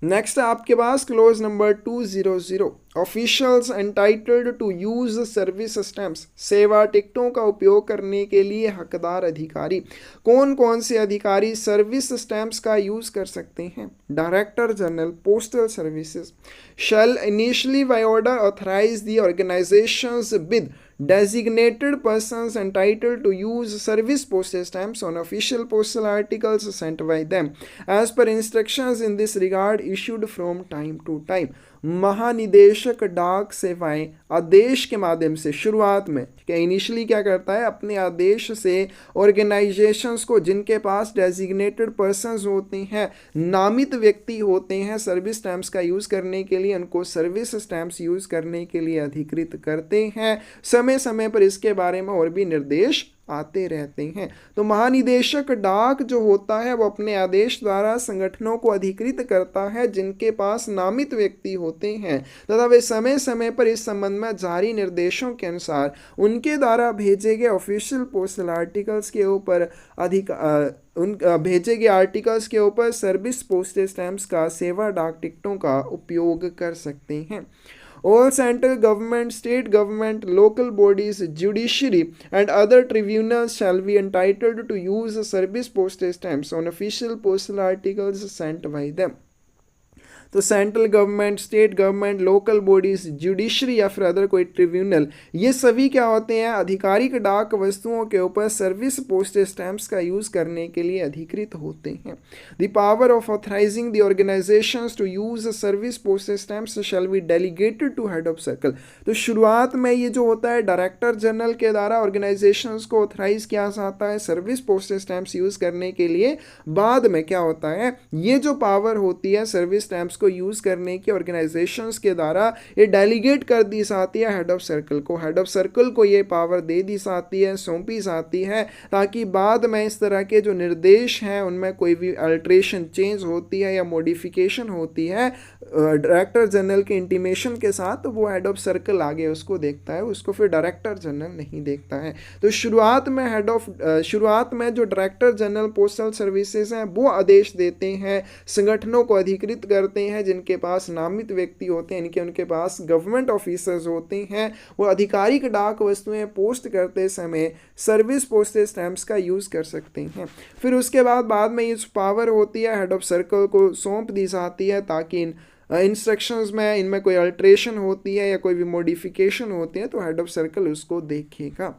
नेक्स्ट आपके पास clause number 200, officials entitled to use service stamps, सेवा टिकटों का उपयोग करने के लिए हकदार अधिकारी। कौन कौन से अधिकारी सर्विस स्टैम्प्स का यूज कर सकते हैं? Director general postal services shall initially by order authorise the organisations with designated persons entitled to use service postage stamps on official postal articles sent by them as per instructions in this regard issued from time to time. महानिदेशक डाक सेवाएं आदेश के माध्यम से शुरुआत में क्या initially क्या करता है, अपने आदेश से ऑर्गेनाइजेशंस को जिनके पास डेजिग्नेटेड पर्संस होते हैं, नामित व्यक्ति होते हैं सर्विस स्टैम्प्स का यूज़ करने के लिए, उनको सर्विस स्टैम्प्स यूज़ करने के लिए अधिकृत करते हैं। समय समय पर इसके बारे में और भी निर्देश आते रहते हैं। तो महानिदेशक डाक जो होता है वो अपने आदेश द्वारा संगठनों को अधिकृत करता है जिनके पास नामित व्यक्ति होते हैं तथा वे समय समय पर इस संबंध में जारी निर्देशों के अनुसार उनके द्वारा भेजे गए ऑफिशियल पोस्टल आर्टिकल्स के ऊपर भेजे गए आर्टिकल्स के ऊपर सर्विस पोस्टेज स्टैम्प्स का सेवा डाक टिकटों का उपयोग कर सकते हैं। All central government, state government, local bodies, judiciary and other tribunals shall be entitled to use service postage stamps on official postal articles sent by them. तो central government, state government, local bodies, judiciary या फिर other कोई tribunal, ये सभी क्या होते हैं, आधिकारिक डाक वस्तुओं के ऊपर सर्विस पोस्टेज स्टैम्प्स का यूज़ करने के लिए अधिकृत होते हैं। The power of authorising the organisations to use service postage stamps shall be delegated to head of circle. तो शुरुआत में ये जो होता है डायरेक्टर जनरल के द्वारा ऑर्गेनाइजेशंस को ऑथराइज किया जाता है सर्विस पोस्टेज स्टैम्प्स यूज़ करने के लिए। बाद में क्या होता है, ये जो पावर होती है सर्विस स्टैम्प्स को यूज करने की ऑर्गेनाइजेशंस के द्वारा, ये डेलीगेट कर दी जाती है हेड ऑफ सर्कल को। हेड ऑफ सर्कल को ये पावर दे दी जाती है, सौंपी जाती है, ताकि बाद में इस तरह के जो निर्देश हैं उनमें कोई भी अल्ट्रेशन, चेंज होती है या मॉडिफिकेशन होती है डायरेक्टर जनरल के इंटीमेशन के साथ, तो वो हेड ऑफ सर्कल आगे उसको देखता है, उसको फिर डायरेक्टर जनरल नहीं देखता है। तो शुरुआत में जो डायरेक्टर जनरल पोस्टल सर्विसेज हैं वो आदेश देते हैं, संगठनों को अधिकृत करते हैं जिनके पास नामित व्यक्ति होते हैं, इनके उनके पास गवर्नमेंट ऑफिसर्स होते हैं, वो आधिकारिक डाक वस्तुएं पोस्ट करते समय सर्विस पोस्टेज स्टैम्प्स का यूज़ कर सकते हैं। फिर उसके बाद में ये पावर होती है हेड ऑफ सर्कल को सौंप दी जाती है, ताकि इंस्ट्रक्शंस में इनमें कोई अल्ट्रेशन होती है या कोई भी मॉडिफिकेशन होती है तो हेड ऑफ सर्कल उसको देखेगा।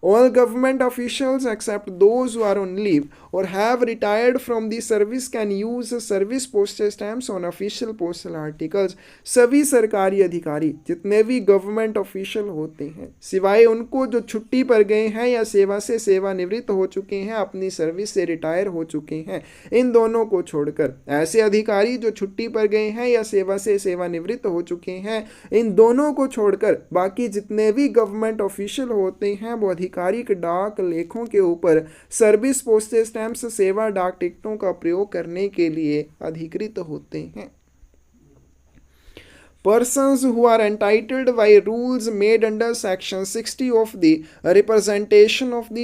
All government officials except those who are on leave or have retired from the service can use service postage stamps on official postal articles. सभी सरकारी अधिकारी जितने भी गवर्नमेंट ऑफिशियल होते हैं, सिवाय उनको जो छुट्टी पर गए हैं या सेवा से सेवानिवृत्त हो चुके हैं, अपनी सर्विस से रिटायर हो चुके हैं, इन दोनों को छोड़कर ऐसे अधिकारी जो छुट्टी पर गए हैं या सेवा से सेवानिवृत्त हो चुके हैं, इन दोनों को छोड़कर बाकी जितने भी गवर्नमेंट ऑफिशियल होते हैं वो आधिकारिक डाक लेखों के ऊपर सर्विस पोस्टेज स्टैम्प्स सेवा डाक टिकटों का प्रयोग करने के लिए अधिकृत होते हैं। Persons who are entitled by rules made under Section 60 of the Representation of the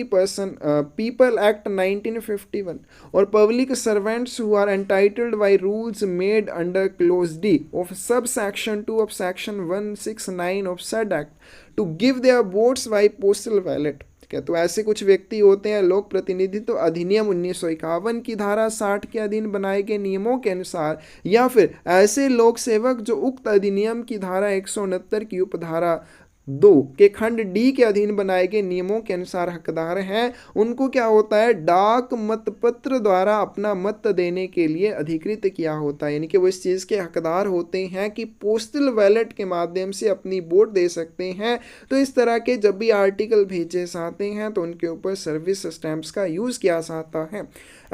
People Act 1951 or public servants who are entitled by rules made under Clause D of subsection 2 of Section 169 of said Act to give their votes by postal ballot। क्या तो ऐसे कुछ व्यक्ति होते हैं, लोक प्रतिनिधित्व अधिनियम 1951 की धारा 60 के अधीन बनाए गए नियमों के अनुसार, या फिर ऐसे लोक सेवक जो उक्त अधिनियम की धारा 169 की उपधारा 2 के खंड डी के अधीन बनाए गए नियमों के अनुसार हकदार हैं, उनको क्या होता है, डाक मतपत्र द्वारा अपना मत देने के लिए अधिकृत किया होता है। यानी कि वो इस चीज़ के हकदार होते हैं कि पोस्टल बैलेट के माध्यम से अपनी वोट दे सकते हैं। तो इस तरह के जब भी आर्टिकल भेजे जाते हैं तो उनके ऊपर सर्विस स्टैम्प्स का यूज़ किया जाता है।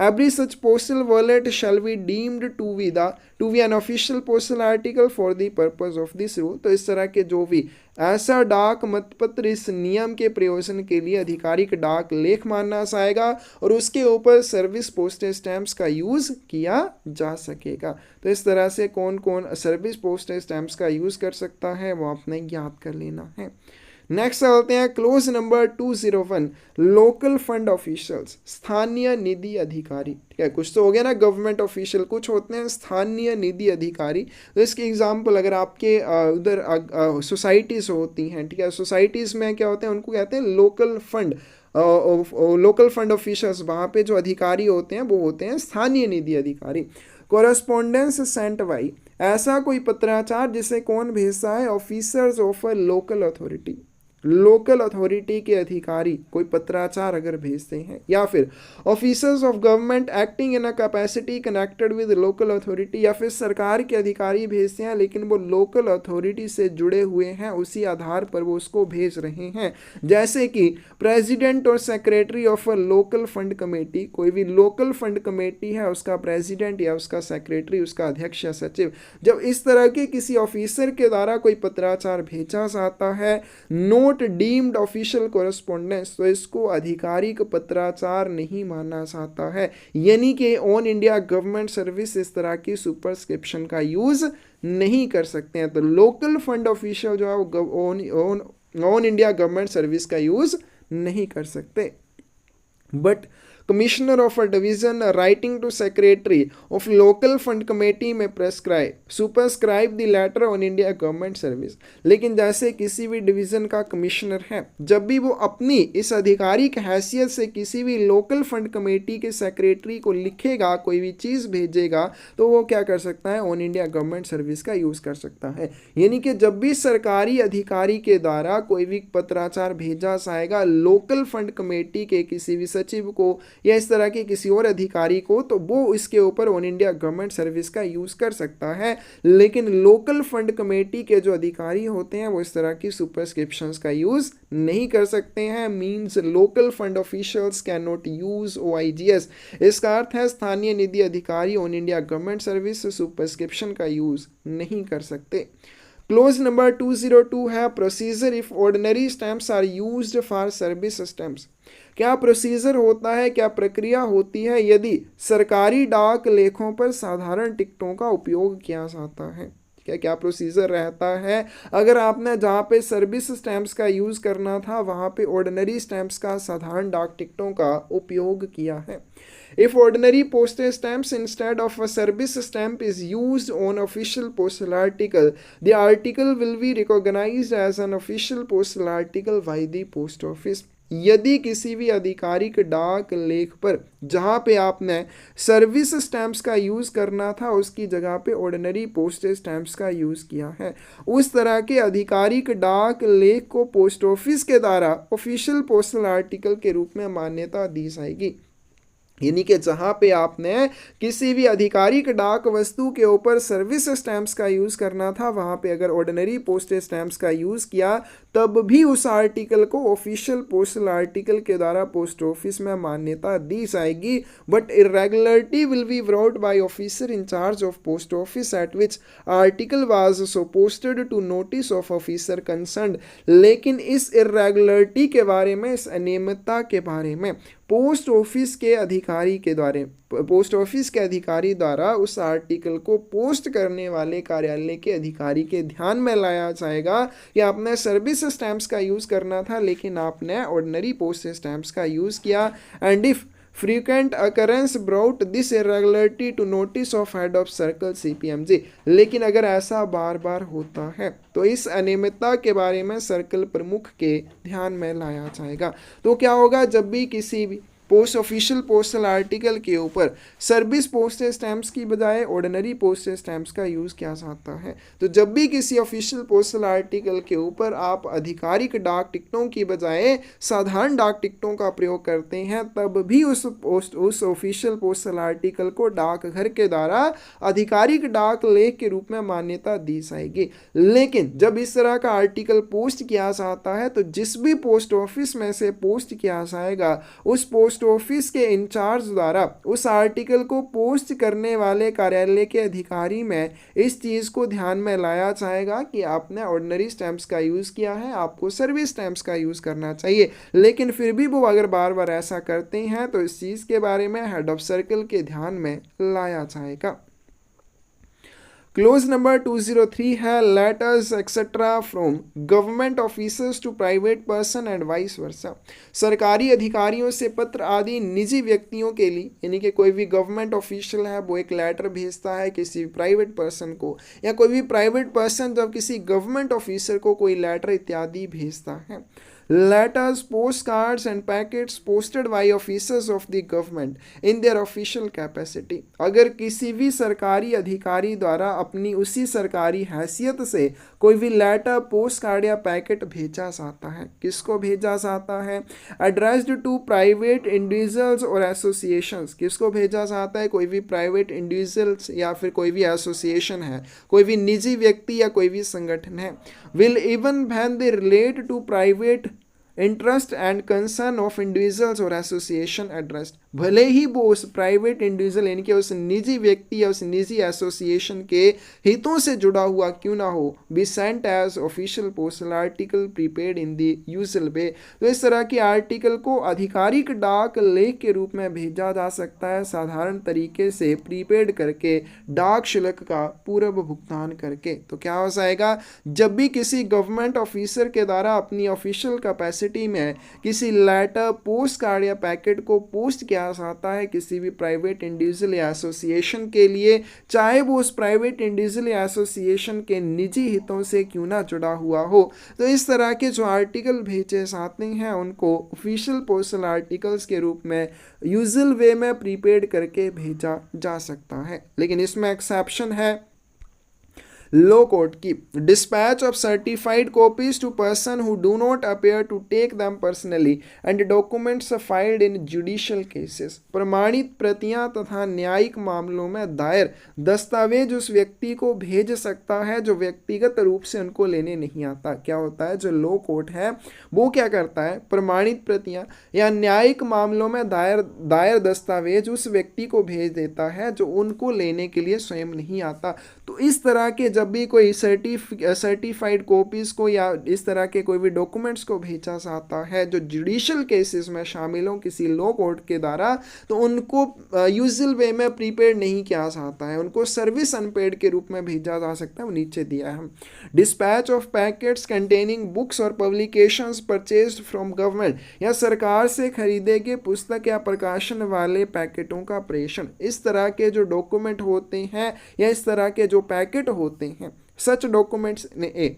Every such postal wallet shall be deemed to be an official postal article for the purpose of this rule। तो इस तरह के जो भी ऐसा डाक मतपत्र इस नियम के प्रयोजन के लिए आधिकारिक डाक लेख माना जाएगा और उसके ऊपर सर्विस पोस्टेज स्टैम्प्स का यूज़ किया जा सकेगा। तो इस तरह से कौन कौन सर्विस पोस्टेज स्टैम्प्स का यूज़ कर सकता है वो आपने याद कर लेना है। नेक्स्ट चलते हैं clause number 201, local fund officials, स्थानीय निधि अधिकारी। ठीक है, कुछ तो हो गया ना गवर्नमेंट ऑफिशियल, कुछ होते हैं स्थानीय निधि अधिकारी। तो इसके एग्जांपल अगर आपके उधर सोसाइटीज़ होती हैं, ठीक है, सोसाइटीज़ में क्या होते हैं, उनको कहते हैं लोकल फंड ऑफिशियल्स। वहाँ पे जो अधिकारी होते हैं वो होते हैं स्थानीय निधि अधिकारी। कोरस्पोंडेंस सेंट बाई, ऐसा कोई पत्राचार जिसे कौन भेजता है, officers of a local authority. Local authority के अधिकारी कोई पत्राचार अगर भेजते हैं, या फिर officers of government acting in a capacity connected with local authority, या फिर सरकार के अधिकारी भेजते हैं लेकिन वो लोकल अथॉरिटी से जुड़े हुए हैं, उसी आधार पर वो उसको भेज रहे हैं। जैसे कि प्रेसिडेंट और secretary of a local fund committee, कोई भी लोकल फंड कमेटी है उसका प्रेसिडेंट या उसका सेक्रेटरी, उसका अध्यक्ष या सचिव, जब इस तरह के किसी ऑफिसर के द्वारा कोई पत्राचार भेजा जाता है, नोट डीम्ड ऑफिशियल कोरेस्पोंडेंस, तो इसको आधिकारिक पत्राचार नहीं माना जाता है। यानी कि ऑन इंडिया गवर्नमेंट सर्विस इस तरह की सुपरस्क्रिप्शन का यूज नहीं कर सकते हैं। तो लोकल फंड ऑफिशियल जो है वो ऑन इंडिया गवर्नमेंट सर्विस का यूज नहीं कर सकते। But commissioner of a division writing to secretary of local fund committee may superscribe the letter on India government service. लेकिन जैसे किसी भी डिवीजन का कमिश्नर है, जब भी वो अपनी इस आधिकारिक हैसियत से किसी भी लोकल फंड कमेटी के सेक्रेटरी को लिखेगा, कोई भी चीज़ भेजेगा, तो वो क्या कर सकता है, ऑन इंडिया गवर्नमेंट सर्विस का यूज़ कर सकता है। यानी कि जब भी सरकारी अधिकारी के द्वारा कोई भी पत्राचार भेजा जाएगा लोकल फंड कमेटी के किसी भी सचिव को या इस तरह के किसी और अधिकारी को, तो वो इसके ऊपर ऑन इंडिया गवर्नमेंट सर्विस का यूज कर सकता है। लेकिन लोकल फंड कमेटी के जो अधिकारी होते हैं वो इस तरह की सुपरस्क्रिप्शंस का यूज नहीं कर सकते हैं। Means local fund officials can not use OIGS। इसका अर्थ है स्थानीय निधि अधिकारी on India government service superscription का यूज नहीं कर सकते। क्लोज नंबर 202 है procedure if ordinary stamps are used for service stamps. क्या प्रोसीजर होता है, क्या प्रक्रिया होती है यदि सरकारी डाक लेखों पर साधारण टिकटों का उपयोग किया जाता है? क्या क्या प्रोसीजर रहता है अगर आपने जहाँ पे सर्विस स्टैम्प्स का यूज़ करना था वहाँ पे ऑर्डिनरी स्टैम्प्स का, साधारण डाक टिकटों का उपयोग किया है? If ordinary postage stamps instead of a service stamp is used on official postal article, the article will be recognized as an official postal article by the post office. यदि किसी भी आधिकारिक डाक लेख पर जहाँ पे आपने सर्विस स्टैम्प्स का यूज़ करना था उसकी जगह पे ऑर्डिनरी पोस्टेज स्टैम्प्स का यूज़ किया है, उस तरह के आधिकारिक डाक लेख को पोस्ट ऑफिस के द्वारा ऑफिशियल पोस्टल आर्टिकल के रूप में मान्यता दी जाएगी। यानी कि जहाँ पे आपने किसी भी आधिकारिक डाक वस्तु के ऊपर सर्विस स्टैम्प्स का यूज़ करना था वहाँ पे अगर ऑर्डिनरी पोस्टेज स्टैम्प्स का यूज़ किया तब भी उस आर्टिकल को ऑफिशियल पोस्टल आर्टिकल के द्वारा पोस्ट ऑफिस में मान्यता दी जाएगी। But irregularity will be brought by officer in charge of post office at which article was so posted to notice of officer concerned. लेकिन इस इरेगुलरिटी के बारे में, इस अनियमितता के बारे में पोस्ट ऑफिस के अधिकारी द्वारा उस आर्टिकल को पोस्ट करने वाले कार्यालय के अधिकारी के ध्यान में लाया जाएगा कि आपने सर्विस स्टैम्प्स का यूज़ करना था लेकिन आपने ऑर्डिनरी पोस्टेज स्टैम्प्स का यूज़ किया। And if frequent occurrence brought this irregularity to notice of head of circle CPMG। लेकिन अगर ऐसा बार बार होता है तो इस अनियमितता के बारे में सर्कल प्रमुख के ध्यान में लाया जाएगा। तो क्या होगा, जब भी किसी भी ऑफिशियल पोस्टल आर्टिकल के ऊपर सर्विस पोस्टेज स्टैम्प्स की बजाय ऑर्डिनरी पोस्टेज स्टैम्प्स का यूज़ किया जाता है, तो जब भी किसी ऑफिशियल पोस्टल आर्टिकल के ऊपर आप आधिकारिक डाक टिकटों की बजाय साधारण डाक टिकटों का प्रयोग करते हैं तब भी उस ऑफिशियल पोस्टल आर्टिकल को डाकघर के द्वारा आधिकारिक डाक लेख के रूप में मान्यता दी जाएगी। लेकिन जब इस तरह का आर्टिकल पोस्ट किया जाता है तो जिस भी पोस्ट ऑफिस में से पोस्ट किया जाएगा उस पोस्ट ऑफिस के इंचार्ज द्वारा उस आर्टिकल को पोस्ट करने वाले कार्यालय के अधिकारी में इस चीज को ध्यान में लाया जाएगा कि आपने ऑर्डिनरी स्टैम्प्स का यूज किया है, आपको सर्विस स्टैम्प्स का यूज करना चाहिए। लेकिन फिर भी वो अगर बार बार ऐसा करते हैं तो इस चीज के बारे में हेड ऑफ सर्कल के ध्यान में लाया जाएगा। क्लोज नंबर 203 है letters etcetera from government officers to private person and vice versa. सरकारी अधिकारियों से पत्र आदि निजी व्यक्तियों के लिए, यानी कि कोई भी गवर्नमेंट ऑफिशियल है वो एक लेटर भेजता है किसी प्राइवेट पर्सन को, या कोई भी प्राइवेट पर्सन जब किसी गवर्नमेंट ऑफिसर को कोई लेटर इत्यादि भेजता है। Letters, postcards and packets posted by officers of the government in their official capacity। अगर किसी भी सरकारी अधिकारी द्वारा अपनी उसी सरकारी हैसियत से कोई भी लेटर, पोस्ट कार्ड या पैकेट भेजा जाता है। किसको भेजा जाता है? एड्रेस्ड टू प्राइवेट इंडिविजुअल्स और एसोसिएशंस। किसको भेजा जाता है? कोई भी प्राइवेट इंडिविजुअल्स या फिर कोई भी एसोसिएशन है, कोई भी निजी व्यक्ति या कोई भी संगठन है। Will even when they relate to private interest and concern of individuals और एसोसिएशन एड्रेस्ड। भले ही वो उस प्राइवेट इंडिविजुअल यानी कि उस निजी व्यक्ति या उस निजी एसोसिएशन के हितों से जुड़ा हुआ क्यों ना हो, be sent as official postal article prepaid in the usual way. तो इस तरह के आर्टिकल को आधिकारिक डाक लेख के रूप में भेजा जा सकता है, साधारण तरीके से प्रीपेड करके, डाक शुल्क का पूर्व भुगतान करके। तो क्या हो जाएगा? जब भी किसी गवर्नमेंट ऑफिसर के द्वारा अपनी ऑफिशियल कैपेसिटी में किसी लेटर, पोस्ट कार्ड या पैकेट को पोस्ट किया जाता है किसी भी प्राइवेट इंडिविजुअल या एसोसिएशन के लिए, चाहे वो उस प्राइवेट इंडिविजुअल या एसोसिएशन के निजी हितों से क्यों ना जुड़ा हुआ हो, तो इस तरह के जो आर्टिकल भेजे जाते हैं उनको ऑफिशियल पोस्टल आर्टिकल्स के रूप में यूजुअल वे में प्रीपेड करके भेजा जा सकता है। लेकिन इसमें एक्सेप्शन है लो कोर्ट की। Dispatch of certified copies to person who do not appear to take them personally and documents filed in judicial cases. प्रमाणित प्रतियां तथा न्यायिक मामलों में दायर दस्तावेज उस व्यक्ति को भेज सकता है जो व्यक्तिगत रूप से उनको लेने नहीं आता। क्या होता है? जो लो कोर्ट है वो क्या करता है? प्रमाणित प्रतियां या न्यायिक मामलों में दायर दस्तावेज उस व्यक्ति को भेज देता है जो उनको लेने के लिए स्वयं नहीं आता। तो इस तरह के जब भी कोई सर्टिफाइड कॉपीज को या इस तरह के कोई भी डॉक्यूमेंट्स को भेजा जाता है जो जुडिशियल केसेस में शामिल हो किसी लो कोर्ट के द्वारा, तो उनको यूजुअल वे में प्रीपेड नहीं किया जाता है, उनको सर्विस अनपेड के रूप में भेजा जा सकता है। वो नीचे दिया है। Dispatch of packets containing books और पब्लिकेशंस परचेज्ड फ्रॉम गवर्नमेंट, या सरकार से खरीदे गए पुस्तक या प्रकाशन वाले पैकेटों का प्रेषण। इस तरह के जो डॉक्यूमेंट होते हैं या इस तरह के जो पैकेट होते हैं, सच डॉक्यूमेंट्स ने ए,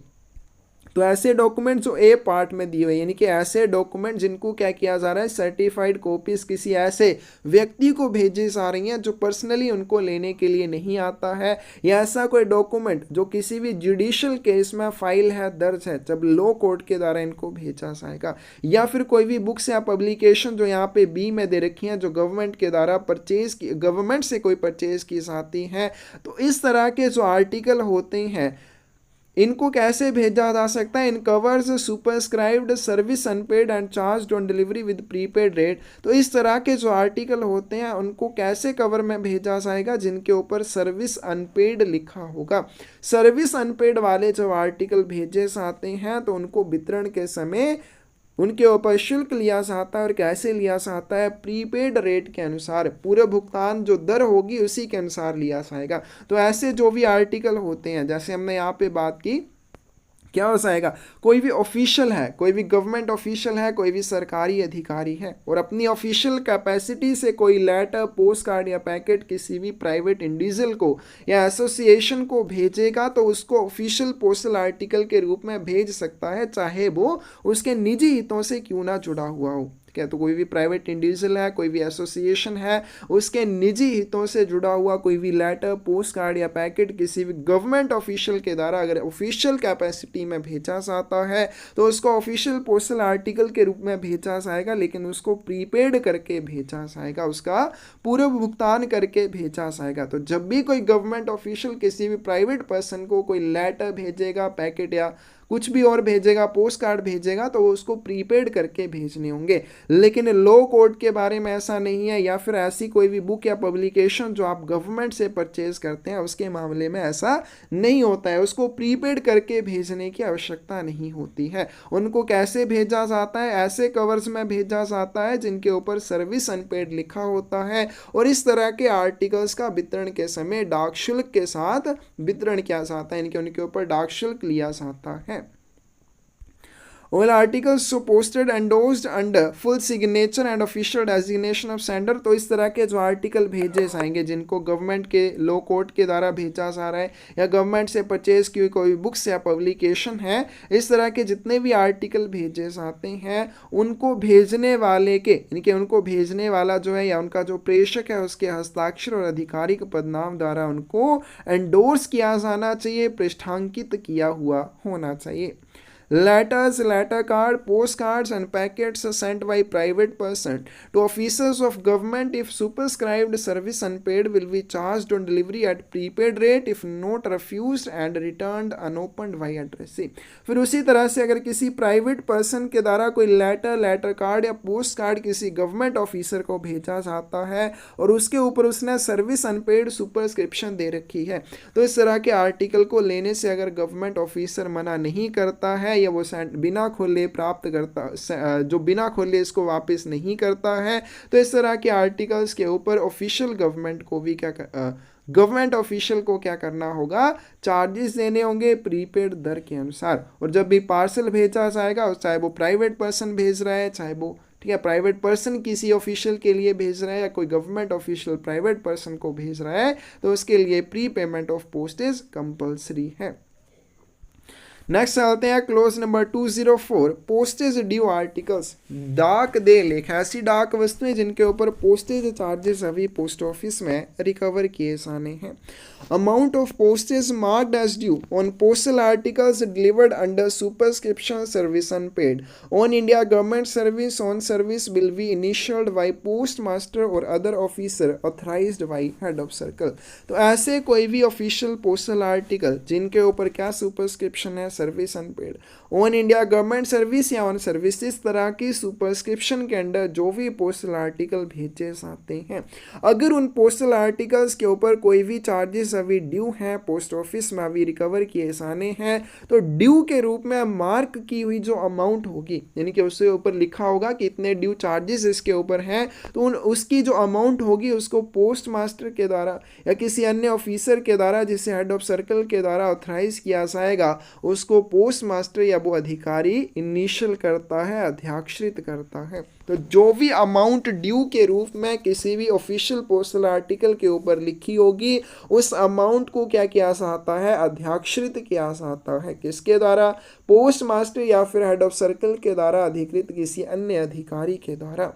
तो ऐसे डॉक्यूमेंट जो ए पार्ट में दिए हुए यानी कि ऐसे डॉक्यूमेंट जिनको क्या किया जा रहा है? सर्टिफाइड कॉपीज किसी ऐसे व्यक्ति को भेजी जा रही हैं जो पर्सनली उनको लेने के लिए नहीं आता है, या ऐसा कोई डॉक्यूमेंट जो किसी भी जुडिशियल केस में फाइल है, दर्ज है, जब लो कोर्ट के द्वारा इनको भेजा जाएगा। या फिर कोई भी बुक्स या पब्लिकेशन जो यहाँ पे बी में दे रखी हैं जो गवर्नमेंट के द्वारा गवर्नमेंट से कोई परचेज की जाती हैं। तो इस तरह के जो आर्टिकल होते हैं इनको कैसे भेजा जा सकता है? In covers superscribed service unpaid and charge on delivery with prepaid rate. तो इस तरह के जो आर्टिकल होते हैं उनको कैसे कवर में भेजा जाएगा? जिनके ऊपर सर्विस अनपेड लिखा होगा। सर्विस अनपेड वाले जो आर्टिकल भेजे जाते हैं तो उनको वितरण के समय उनके ऊपर शुल्क लिया जाता है। और कैसे लिया जाता है? प्रीपेड रेट के अनुसार, पूरे भुगतान जो दर होगी उसी के अनुसार लिया जाएगा। तो ऐसे जो भी आर्टिकल होते हैं, जैसे हमने यहाँ पे बात की, क्या हो जाएगा? कोई भी ऑफिशियल है, कोई भी गवर्नमेंट ऑफिशियल है, कोई भी सरकारी अधिकारी है और अपनी ऑफिशियल कैपेसिटी से कोई लेटर, पोस्ट कार्ड या पैकेट किसी भी प्राइवेट इंडिविजुअल को या एसोसिएशन को भेजेगा तो उसको ऑफिशियल पोस्टल आर्टिकल के रूप में भेज सकता है, चाहे वो उसके निजी हितों से क्यों ना जुड़ा हुआ हो। क्या तो कोई भी प्राइवेट इंडिविजुअल है, कोई भी एसोसिएशन है, उसके निजी हितों से जुड़ा हुआ कोई भी लेटर, पोस्ट कार्ड या पैकेट किसी भी गवर्नमेंट ऑफिशियल के द्वारा अगर ऑफिशियल कैपेसिटी में भेजा जाता है तो उसको ऑफिशियल पोस्टल आर्टिकल के रूप में भेजा जाएगा, लेकिन उसको प्रीपेड करके भेजा जाएगा, उसका पूर्व भुगतान करके भेजा जाएगा। तो जब भी कोई गवर्नमेंट ऑफिशियल किसी भी प्राइवेट पर्सन को कोई लेटर भेजेगा, पैकेट या कुछ भी और भेजेगा, पोस्ट कार्ड भेजेगा, तो वो उसको प्रीपेड करके भेजने होंगे। लेकिन लो कोर्ट के बारे में ऐसा नहीं है, या फिर ऐसी कोई भी बुक या पब्लिकेशन जो आप गवर्नमेंट से परचेज करते हैं उसके मामले में ऐसा नहीं होता है, उसको प्रीपेड करके भेजने की आवश्यकता नहीं होती है। उनको कैसे भेजा जाता है? ऐसे कवर्स में भेजा जाता है जिनके ऊपर सर्विस अनपेड लिखा होता है, और इस तरह के आर्टिकल्स का वितरण के समय डाक शुल्क के साथ वितरण किया जाता है, यानी कि उनके ऊपर डाक शुल्क लिया जाता है। All articles so posted endorsed under full signature and official designation of sender. तो इस तरह के जो आर्टिकल भेजे जाएंगे जिनको गवर्नमेंट के लॉ कोर्ट के द्वारा भेजा जा रहा है या गवर्नमेंट से परचेज की हुई कोई बुक्स या पब्लिकेशन है, इस तरह के जितने भी आर्टिकल भेजे जाते हैं उनको भेजने वाले के यानी कि उनको भेजने वाला जो है या उनका जो प्रेषक है उसके हस्ताक्षर और आधिकारिक पदनाम द्वारा उनको एंडोर्स किया जाना चाहिए, पृष्ठांकित किया हुआ होना चाहिए। Letters, letter card, postcards and packets are sent by private person to officers of government if superscribed service unpaid will be charged on delivery at prepaid rate if not refused and returned unopened by addressee। फिर उसी तरह से अगर किसी private person के द्वारा कोई letter card या पोस्ट कार्ड किसी गवर्नमेंट ऑफिसर को भेजा जाता है और उसके ऊपर उसने सर्विस अनपेड सुपरस्क्रिप्शन दे रखी है, तो इस तरह के आर्टिकल को लेने से अगर गवर्नमेंट ऑफिसर मना नहीं करता है या वो बिना खोले प्राप्त करता, जो बिना खोले इसको वापस नहीं करता है, तो इस तरह के आर्टिकल्स के ऊपर ऑफिशियल गवर्नमेंट को भी गवर्नमेंट ऑफिशियल को क्या करना होगा, चार्जेस देने होंगे प्रीपेड दर के अनुसार। और जब भी पार्सल भेजा जाएगा, चाहे वो प्राइवेट पर्सन भेज रहा है, चाहे वो ठीक है प्राइवेट पर्सन किसी ऑफिशियल के लिए भेज रहा है या कोई गवर्नमेंट ऑफिशियल प्राइवेट पर्सन को भेज रहा है, तो उसके लिए pre payment of postage compulsory है। नेक्स्ट चलते हैं clause number 204 postage due articles. डाक दे लेख ऐसी डाक वस्तुएं जिनके ऊपर पोस्टेज चार्जेस अभी पोस्ट ऑफिस में रिकवर किए जाने हैं। Amount of postage marked as due on postal articles delivered under superscription service unpaid on India government service on service will be initialled by post master or other officer authorised by head of circle. तो ऐसे कोई भी official postal article जिनके ऊपर क्या superscription है, service unpaid, on India government service या on service, इस तरह की सुपरस्क्रिप्शन के अंडर जो भी पोस्टल आर्टिकल भेजे जाते हैं, अगर उन पोस्टल आर्टिकल्स के ऊपर कोई भी चार्जेस अभी ड्यू हैं, पोस्ट ऑफिस में अभी रिकवर किए जाने हैं, तो ड्यू के रूप में मार्क की हुई जो अमाउंट होगी यानी कि उसके ऊपर लिखा होगा कि इतने ड्यू चार्जेस इसके ऊपर हैं, तो उसकी जो अमाउंट होगी उसको पोस्ट मास्टर के द्वारा या किसी अन्य ऑफिसर के द्वारा जिसे हेड ऑफ सर्कल के द्वारा ऑथराइज किया जाएगा, उसको पोस्ट मास्टर या वो अधिकारी इनिशियल करता है, अध्याक्षरित करता है। तो जो भी अमाउंट ड्यू के रूप में किसी भी ऑफिशियल पोस्टल आर्टिकल के ऊपर लिखी होगी, उस अमाउंट को क्या किया जाता है, अध्याक्षरित किया जाता है। किसके द्वारा, पोस्ट मास्टर या फिर हेड ऑफ सर्कल के द्वारा अधिकृत किसी अन्य अधिकारी के द्वारा।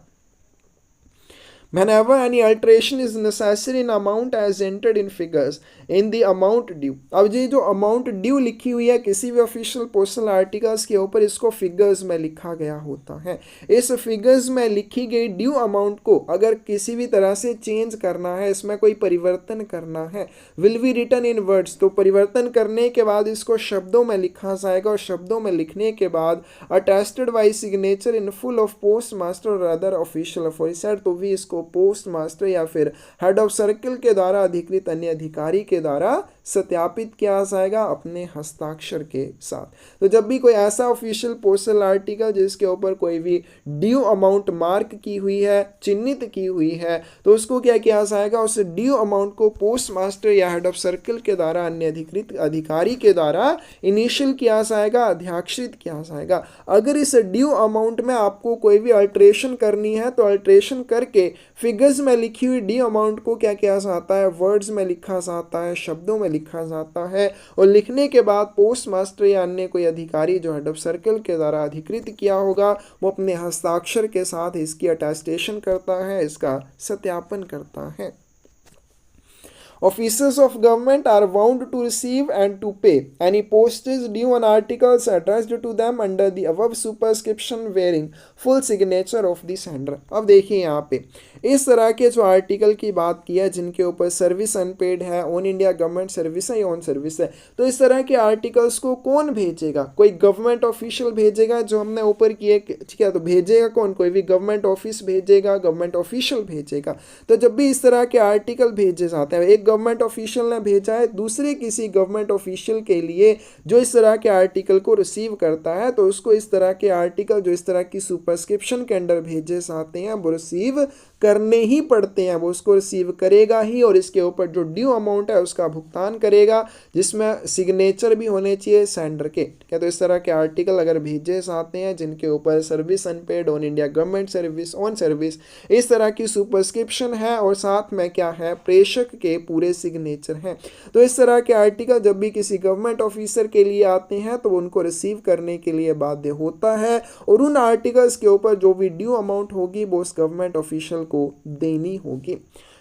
Whenever any alteration is necessary in amount as entered in figures in the amount due। अब ये जो अमाउंट ड्यू लिखी हुई है किसी भी ऑफिशियल पोस्टल आर्टिकल्स के ऊपर, इसको फिगर्स में लिखा गया होता है। इस फिगर्स में लिखी गई ड्यू अमाउंट को अगर किसी भी तरह से चेंज करना है, इसमें कोई परिवर्तन करना है, will be written in words, तो परिवर्तन करने के बाद इसको शब्दों में लिखा जाएगा और शब्दों में लिखने के बाद attested by signature in full of post master or other official officer, तो भी इसको पोस्ट मास्टर या फिर हेड ऑफ सर्कल के द्वारा अधिकृत अन्य अधिकारी के द्वारा सत्यापित किया जाएगा अपने हस्ताक्षर के साथ। तो जब भी कोई ऐसा ऑफिशियल पोस्टल आर्टिकल जिसके ऊपर कोई भी ड्यू अमाउंट मार्क की हुई है, चिन्हित की हुई है, तो उसको क्या किया जाएगा, उस ड्यू अमाउंट को पोस्ट मास्टर या हेड ऑफ सर्कल के द्वारा अन्य अधिकृत अधिकारी के द्वारा इनिशियल किया जाएगा, अध्याक्षरित किया जाएगा। अगर इस ड्यू अमाउंट में आपको कोई भी अल्ट्रेशन करनी है, तो अल्ट्रेशन करके फिगर्स में लिखी हुई डी अमाउंट को क्या किया जाता है, वर्ड्स में लिखा जाता है, शब्दों में लिखा जाता है, और लिखने के बाद पोस्ट मास्टर या अन्य कोई अधिकारी जो हेड ऑफ सर्कल के द्वारा अधिकृत किया होगा, वो अपने हस्ताक्षर के साथ इसकी अटेस्टेशन करता है, इसका सत्यापन करता है। Officers of government are bound to receive and to pay any postage due on articles addressed to them under the above superscription bearing full signature of the sender। अब देखिए यहाँ पे इस तरह के जो आर्टिकल की बात की है जिनके ऊपर सर्विस अनपेड है, ऑन इंडिया गवर्नमेंट सर्विस है या ऑन सर्विस है, तो इस तरह के आर्टिकल्स को कौन भेजेगा, कोई गवर्नमेंट ऑफिशियल भेजेगा जो हमने ऊपर किए, ठीक है, तो भेजेगा कौन, कोई भी गवर्नमेंट ऑफिस भेजेगा, गवर्नमेंट ऑफिशियल भेजेगा। तो जब भी इस तरह के आर्टिकल भेजे जाते हैं, एक गवर्नमेंट ऑफिशियल ने भेजा है दूसरे किसी गवर्नमेंट ऑफिशियल के लिए जो इस तरह के आर्टिकल को रिसीव करता है, तो उसको इस तरह के आर्टिकल जो इस तरह की सुपरस्क्रिप्शन के अंडर भेजे जाते हैं वो रिसीव करने ही पड़ते हैं वो उसको रिसीव करेगा ही, और इसके ऊपर जो ड्यू अमाउंट है उसका भुगतान करेगा, जिसमें सिग्नेचर भी होने चाहिए सेंडर के। क्या तो इस तरह के आर्टिकल अगर भेजे जाते हैं जिनके ऊपर service unpaid on India government service on service इस तरह की सुपरस्क्रिप्शन है और साथ में क्या है प्रेषक के पूरे सिग्नेचर हैं, तो इस तरह के आर्टिकल जब भी किसी गवर्नमेंट ऑफिसर के लिए आते हैं तो उनको रिसीव करने के लिए बाध्य होता है, और उन आर्टिकल्स के ऊपर जो भी ड्यू अमाउंट होगी वो उस गवर्नमेंट ऑफिशियल को देनी होगी।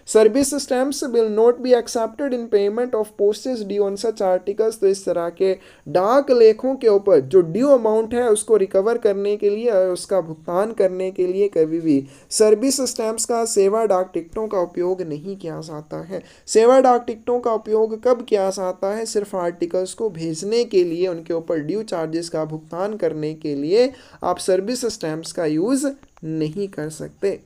Service stamps will not be accepted in payment of postage due on such articles. तो इस तरह के डाक लेखों के ऊपर जो ड्यू अमाउंट है उसको रिकवर करने के लिए और उसका भुगतान करने के लिए कभी भी सर्विस स्टैम्प्स का सेवा डाक टिकटों का उपयोग नहीं किया जाता है। सेवा डाक टिकटों का उपयोग कब किया जाता है? सिर्फ आर्टिकल्स को भेजने के लिए, उनके ऊपर ड्यू चार्जेस का भुगतान करने के लिए आप सर्विस स्टैम्प्स का यूज नहीं कर सकते।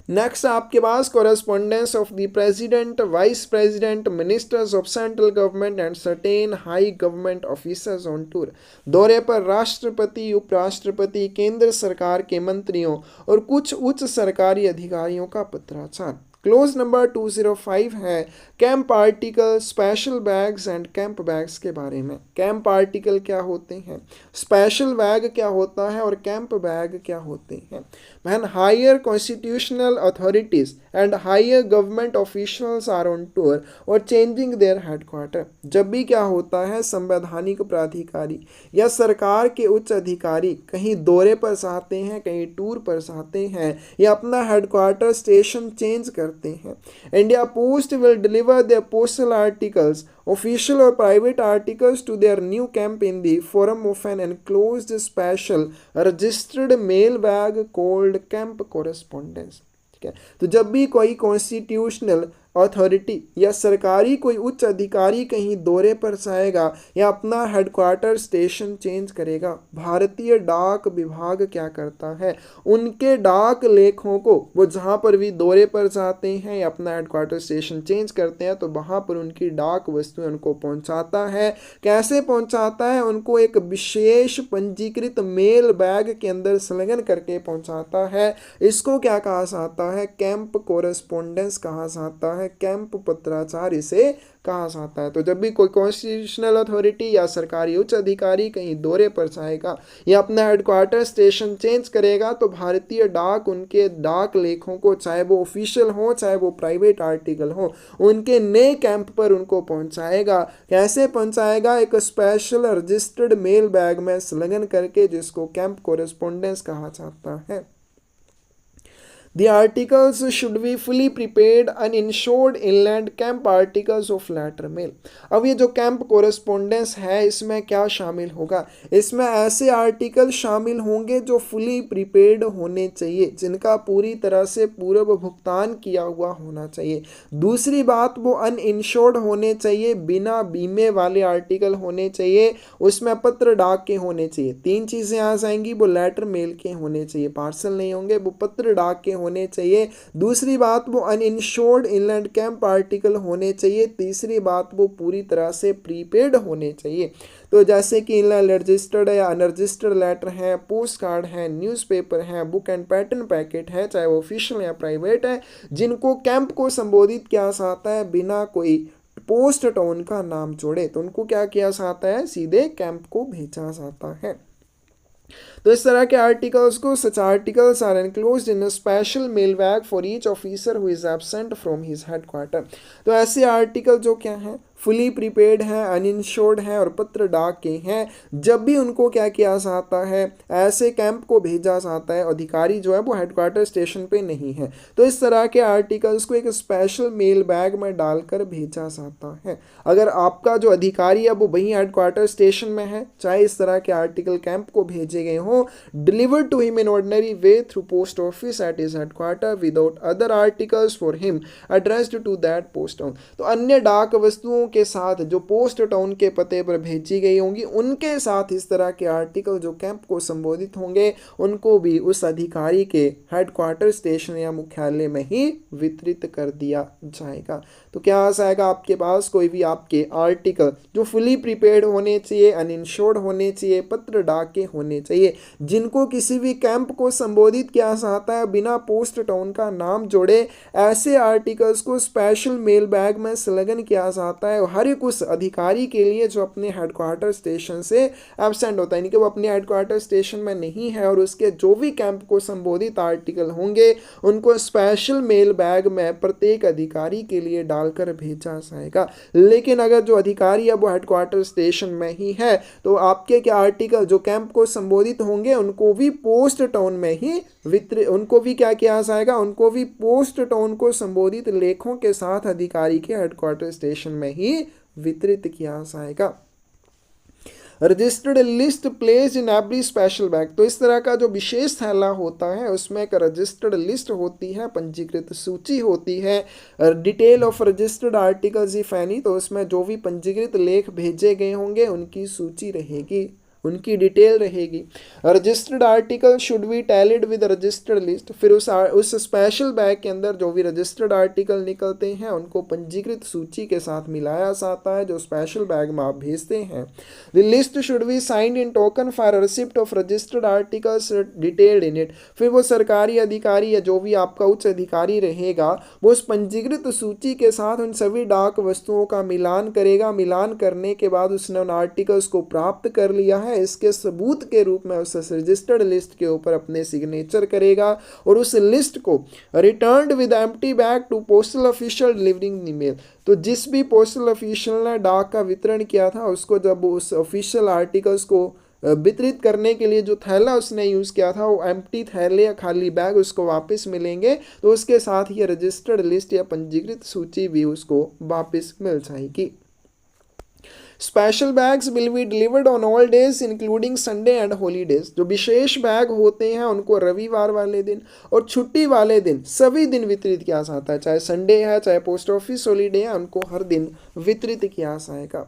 नेक्स्ट आपके पास correspondence of the president, vice president, ministers of central government and certain high government officers on tour. दौरे पर राष्ट्रपति, उपराष्ट्रपति, केंद्र सरकार के मंत्रियों और कुछ उच्च सरकारी अधिकारियों का पत्राचार। क्लोज नंबर 205 है camp article, special bags and camp bags के बारे में। कैंप आर्टिकल क्या होते हैं, स्पेशल बैग क्या होता है और कैंप बैग क्या होते हैं। When higher constitutional authorities and higher government officials are on tour or changing their headquarter, जब भी क्या होता है संवैधानिक प्राधिकारी या सरकार के उच्च अधिकारी कहीं दौरे पर जाते हैं, कहीं टूर पर जाते हैं या अपना हेडक्वार्टर स्टेशन चेंज करते हैं, India post will deliver their postal articles, official or private articles to their new camp in the form of an enclosed special registered mail bag called camp correspondence। ठीक है, तो जब भी कोई constitutional authority या सरकारी कोई उच्च अधिकारी कहीं दौरे पर जाएगा या अपना हेडक्वार्टर स्टेशन चेंज करेगा, भारतीय डाक विभाग क्या करता है, उनके डाक लेखों को वो जहाँ पर भी दौरे पर जाते हैं या अपना हेडक्वार्टर स्टेशन चेंज करते हैं तो वहाँ पर उनकी डाक वस्तुएं उनको पहुँचाता है। कैसे पहुँचाता है? उनको एक विशेष पंजीकृत मेल बैग के अंदर संलग्न करके पहुँचाता है। इसको क्या कहा जाता है? कैंप कोरेस्पोंडेंस कहा जाता है, कैंप पत्राचार इसे कहा जाता है। तो जब भी कोई कॉन्स्टिट्यूशनल अथॉरिटी या सरकारी उच्च अधिकारी कहीं दौरे पर जाएगा या अपना हेडक्वार्टर स्टेशन चेंज करेगा तो भारतीय डाक उनके डाक लेखों को, चाहे वो ऑफिशियल हो चाहे वो प्राइवेट आर्टिकल हो, उनके नए कैंप पर उनको पहुंचाएगा। कैसे पहुंचाएगा? एक स्पेशल रजिस्टर्ड मेल बैग में संलग्न करके, जिसको कैंप कोरेस्पोंडेंस कहा जाता है। The articles should be fully prepared uninsured inland camp articles of letter mail। अब ये जो कैंप कोरेस्पोंडेंस है इसमें क्या शामिल होगा? इसमें ऐसे आर्टिकल शामिल होंगे जो फुली प्रीपेड होने चाहिए, जिनका पूरी तरह से पूर्व भुगतान किया हुआ होना चाहिए। दूसरी बात, वो अनइंश्योर्ड होने चाहिए, बिना बीमे वाले आर्टिकल होने चाहिए, उसमें पत्र डाक के होने चाहिए। तीन चीज़ें आ जाएंगी, वो लेटर मेल के होने चाहिए, पार्सल नहीं होंगे, वो पत्र डाक के होने चाहिए। दूसरी बात, वो अनइंश्योर्ड इनलैंड कैंप आर्टिकल होने चाहिए। तीसरी बात, वो पूरी तरह से प्रीपेड होने चाहिए। तो जैसे कि इनलैंड रजिस्टर्ड या अनरजिस्टर्ड लेटर है, पोस्ट कार्ड है, न्यूज़पेपर है, बुक एंड पैटर्न पैकेट है, चाहे वो ऑफिशियल या प्राइवेट है, जिनको कैंप को संबोधित किया जाता है बिना कोई पोस्ट टाउन का नाम जोड़े, तो उनको क्या किया जाता है? सीधे कैंप को भेजा जाता है। तो इस तरह के आर्टिकल्स को, such articles are enclosed in a special mail bag for each officer who is absent from his headquarters. तो ऐसे आर्टिकल जो क्या हैं, फुली प्रीपेड हैं, अनइंश्योर्ड हैं और पत्र डाक के हैं, जब भी उनको क्या किया जाता है? ऐसे कैंप को भेजा जाता है, अधिकारी जो है वो हेडक्वार्टर स्टेशन पे नहीं है, तो इस तरह के आर्टिकल्स को एक स्पेशल मेल बैग में डालकर भेजा जाता है। अगर आपका जो अधिकारी है वो वहीं हेडक्वार्टर स्टेशन में है, चाहे इस तरह के आर्टिकल कैंप को भेजे गए हों, delivered to him in ordinary way through post office at his headquarters without other articles for him addressed to that post town. तो अन्य डाक वस्तुओं के साथ जो पोस्ट टाउन के पते पर भेजी गई होंगी उनके साथ इस तरह के आर्टिकल जो कैंप को संबोधित होंगे उनको भी उस अधिकारी के हेडक्वार्टर स्टेशन या मुख्यालय में ही वितरित कर दिया जाएगा। तो क्या आ जाएगा आपके पास, कोई भी आपके आर्टिकल जो फुली प्रीपेड होने चाहिए, अनइंश्योर्ड होने चाहिए, पत्र डाक के होने चाहिए, जिनको किसी भी कैंप को संबोधित किया जाता है बिना पोस्ट टाउन का नाम जोड़े, ऐसे आर्टिकल्स को स्पेशल मेल बैग में संलग्न किया जाता है हर एक उस अधिकारी के लिए जो अपने हेडक्वार्टर स्टेशन से एब्सेंट होता है, यानी कि वो अपने हेडक्वार्टर स्टेशन में नहीं है, और उसके जो भी कैंप को संबोधित आर्टिकल होंगे उनको स्पेशल मेल बैग में प्रत्येक अधिकारी के लिए डालकर भेजा जाएगा। लेकिन अगर जो अधिकारी है वो हेडक्वार्टर स्टेशन में ही है तो आपके क्या आर्टिकल जो कैंप को संबोधित होंगे उनको भी पोस्ट टाउन में ही उनको भी क्या किया जाएगा, उनको भी पोस्ट टाउन को संबोधित लेखों के साथ अधिकारी के हेडक्वार्टर स्टेशन में ही वितरित किया जाएगा। Registered list place in every special bag, तो इस तरह का जो विशेष थैला होता है उसमें एक रजिस्टर्ड लिस्ट होती है, पंजीकृत सूची होती है, detail of registered articles if any, तो उसमें जो भी पंजीकृत लेख भेजे गए होंगे उनकी सूची रहेगी, उनकी डिटेल रहेगी। Registered article should be tallied with registered list, फिर उस स्पेशल बैग के अंदर जो भी रजिस्टर्ड आर्टिकल निकलते हैं उनको पंजीकृत सूची के साथ मिलाया जाता है जो स्पेशल बैग में आप भेजते हैं। The list should be signed in token for receipt of registered articles detailed in it, फिर वो सरकारी अधिकारी या जो भी आपका उच्च अधिकारी रहेगा वो उस पंजीकृत सूची के साथ उन सभी डाक वस्तुओं का मिलान करेगा, मिलान करने के बाद उसने उन आर्टिकल्स को प्राप्त कर लिया है, इसके सबूत के रूप में उस रजिस्टर्ड लिस्ट के ऊपर अपने सिग्नेचर करेगा और उस लिस्ट को returned with empty bag to postal official delivering email, तो जिस भी पोस्टल ऑफिशियल ने डाक का वितरण किया था उसको जब उस ऑफिशियल आर्टिकल्स को वितरित करने के लिए जो थैला उसने यूज़ किया था वो एम्प्टी थैले या खाली बैग उसको वापस मिलेंगे, तो उसके साथ ये रजिस्टर्ड लिस्ट या पंजीकृत सूची भी उसको वापस मिल जाएगी। Special bags will be delivered on all days including Sunday and holidays, जो विशेष बैग होते हैं उनको रविवार वाले दिन और छुट्टी वाले दिन सभी दिन वितरित किया जाता है, चाहे संडे है चाहे पोस्ट ऑफिस हॉलीडे है, उनको हर दिन वितरित किया जाएगा।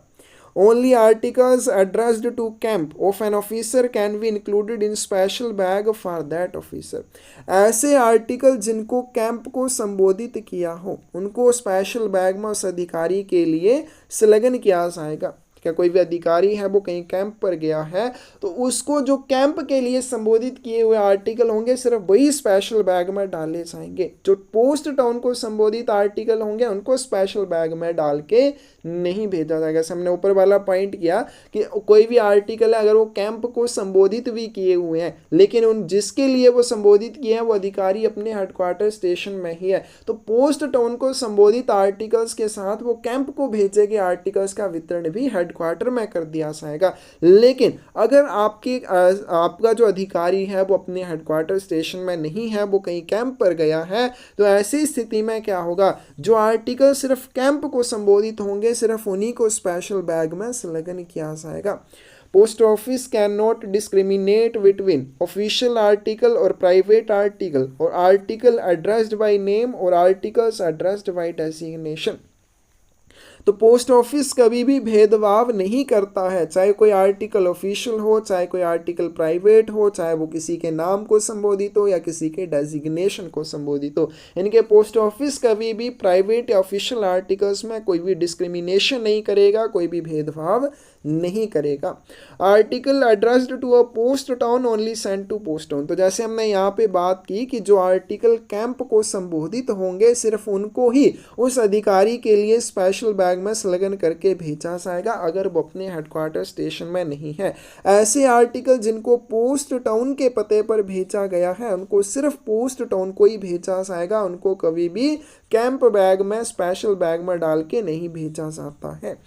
Only articles addressed to camp of an officer can be included in special bag for that officer, ऐसे आर्टिकल जिनको कैंप को संबोधित किया हो उनको स्पेशल बैग में उस अधिकारी के लिए संलग्न किया जाएगा। क्या कोई भी अधिकारी है वो कहीं कैंप पर गया है तो उसको जो कैंप के लिए संबोधित किए हुए आर्टिकल होंगे सिर्फ वही स्पेशल बैग में डाले जाएंगे, जो पोस्ट टाउन को संबोधित आर्टिकल होंगे उनको स्पेशल बैग में डाल के नहीं भेजा जाएगा। जैसे हमने ऊपर वाला पॉइंट किया कि कोई भी आर्टिकल है अगर वो कैंप को संबोधित भी किए हुए हैं लेकिन उन जिसके लिए वो संबोधित किए हैं वो अधिकारी अपने हेडक्वार्टर स्टेशन में ही है, तो पोस्ट टाउन को संबोधित आर्टिकल्स के साथ वो कैंप को भेजे गए आर्टिकल्स का वितरण भी हेडक्वार्टर में कर दिया जाएगा। लेकिन अगर आपका जो अधिकारी है वो अपने हेडक्वार्टर स्टेशन में नहीं है, वो कहीं कैंप पर गया है, तो ऐसी स्थिति में क्या होगा, जो आर्टिकल सिर्फ कैंप को संबोधित होंगे सिर्फ उन्हीं को स्पेशल बैग में संलग्न किया जाएगा। Post office can not discriminate between official article और प्राइवेट आर्टिकल और आर्टिकल एड्रेस्ड बाय नेम और आर्टिकल्स एड्रेस्ड बाय डेजिग्नेशन, तो पोस्ट ऑफिस कभी भी भेदभाव नहीं करता है, चाहे कोई आर्टिकल ऑफिशियल हो चाहे कोई आर्टिकल प्राइवेट हो, चाहे वो किसी के नाम को संबोधित हो या किसी के डेजिग्नेशन को संबोधित हो। इनके पोस्ट ऑफिस कभी भी प्राइवेट या ऑफिशियल आर्टिकल्स में कोई भी डिस्क्रिमिनेशन नहीं करेगा, कोई भी भेदभाव नहीं करेगा। Article addressed to a post town only send to post town, तो जैसे हमने यहाँ पे बात की कि जो आर्टिकल कैंप को संबोधित होंगे सिर्फ उनको ही उस अधिकारी के लिए स्पेशल बैग में संलग्न करके भेजा जाएगा अगर वो अपने हेडक्वार्टर स्टेशन में नहीं है। ऐसे आर्टिकल जिनको पोस्ट टाउन के पते पर भेजा गया है उनको सिर्फ पोस्ट टाउन को ही भेजा जाएगा, उनको कभी भी कैंप बैग में स्पेशल बैग में डाल के नहीं भेजा जाता है।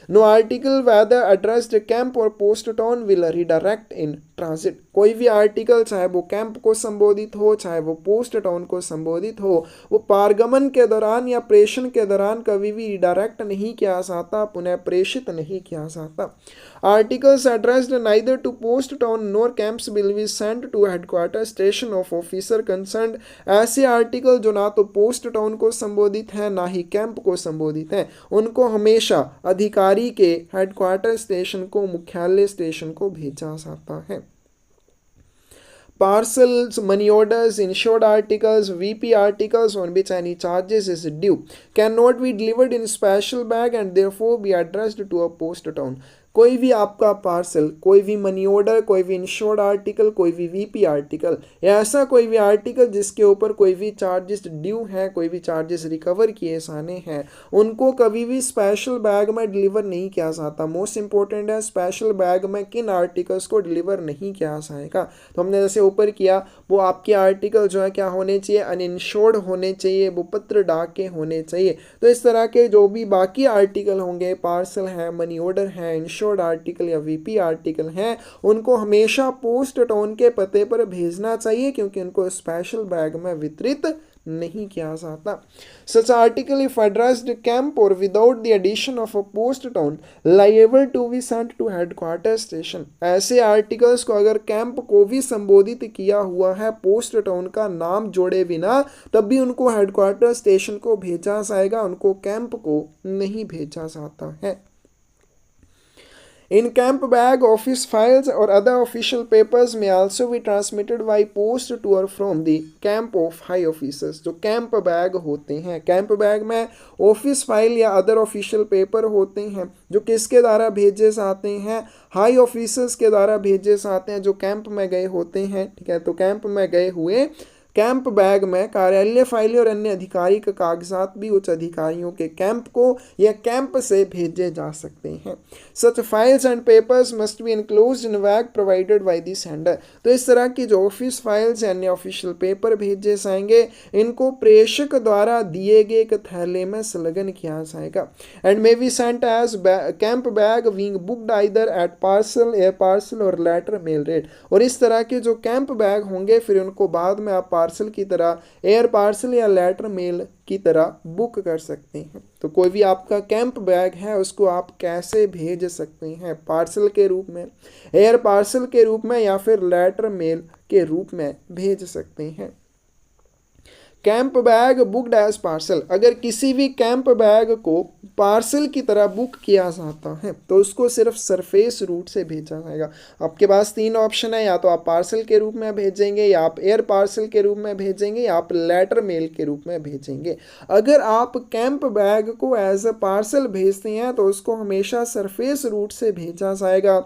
No article whether addressed camp or post town will redirect in transit. कोई भी आर्टिकल चाहे वो कैंप को संबोधित हो, चाहे वो पोस्ट टाउन को संबोधित हो, वो पारगमन के दौरान या प्रेषण के दौरान कभी भी रिडायरेक्ट नहीं किया जाता, पुनः प्रेषित नहीं किया जाता। Articles addressed neither to post town nor camps will be sent to headquarter station of officer concerned. ऐसे आर्टिकल जो ना तो पोस्ट टाउन को संबोधित है ना ही कैंप को संबोधित है, उनको हमेशा अधिकारी के हेडक्वार्टर स्टेशन को, मुख्यालय स्टेशन को भेजा जाता है। Parcels, money orders, insured articles, VP articles on which any charges is due cannot be delivered in special bag and therefore be addressed to a post town। कोई भी आपका पार्सल, कोई भी मनी ऑर्डर, कोई भी इंश्योर्ड आर्टिकल, कोई भी VP article या ऐसा कोई भी आर्टिकल जिसके ऊपर कोई भी चार्जेस ड्यू हैं, कोई भी चार्जेस रिकवर किए जाने हैं, उनको कभी भी स्पेशल बैग में डिलीवर नहीं किया जाता। मोस्ट इंपॉर्टेंट है, स्पेशल बैग में किन आर्टिकल्स को डिलीवर नहीं किया जाएगा। तो हमने जैसे ऊपर किया, वो आपके आर्टिकल जो है क्या होने चाहिए, अनइंश्योर्ड होने चाहिए, वो पत्र डाक के होने चाहिए। तो इस तरह के जो भी बाकी आर्टिकल होंगे, पार्सल है, मनी ऑर्डर है, आर्टिकल या वीपी आर्टिकल हैं, उनको हमेशा पोस्ट टाउन के पते पर भेजना चाहिए, क्योंकि उनको स्पेशल बैग में वितरित नहीं किया जाता। Such article if addressed camp और without the addition of a post town liable to be sent to headquarter station. ऐसे आर्टिकल्स को अगर कैंप को भी संबोधित किया हुआ है, पोस्ट टाउन का नाम जोड़े बिना, तब भी उनको हेडक्वार्टर स्टेशन को भेजा जाएगा, उनको कैंप को नहीं भेजा जाता है। In camp bag, office files or other official papers may also be transmitted by post to or from the camp of high officers। जो कैंप बैग होते हैं, कैंप बैग में ऑफिस फाइल या अदर ऑफिशियल पेपर होते हैं जो किसके द्वारा भेजे जाते हैं, हाई ऑफिसर्स के द्वारा भेजे जाते हैं जो कैंप में गए होते हैं। ठीक है, तो कैंप में गए हुए कैंप बैग में कार्यालय फाइलें और अन्य आधिकारिक कागजात भी उच्च अधिकारियों के कैंप को या कैंप से भेजे जा सकते हैं। Such files and papers must be enclosed in bag provided by the sender. तो इस तरह की जो ऑफिस फाइल्स या अन्य ऑफिशियल पेपर भेजे जाएंगे, इनको प्रेषक द्वारा दिए गए एक थैले में संलग्न किया जाएगा। And may be sent as camp bag being booked either at parcel, air parcel और लेटर मेल रेट। और इस तरह के जो कैंप बैग होंगे, फिर उनको बाद में आप पार्सल की तरह, एयर पार्सल या लेटर मेल की तरह बुक कर सकते हैं। तो कोई भी आपका कैंप बैग है, उसको आप कैसे भेज सकते हैं, पार्सल के रूप में, एयर पार्सल के रूप में या फिर लेटर मेल के रूप में भेज सकते हैं। Camp bag booked as parcel. अगर किसी भी कैंप बैग को पार्सल की तरह बुक किया जाता है तो उसको सिर्फ सरफेस रूट से भेजा जाएगा। आपके पास तीन ऑप्शन है, या तो आप पार्सल के रूप में भेजेंगे, या आप एयर पार्सल के रूप में भेजेंगे, या आप लेटर मेल के रूप में भेजेंगे। अगर आप कैंप बैग को एज अ पार्सल भेजते हैं तो उसको हमेशा सरफेस रूट से भेजा जाएगा।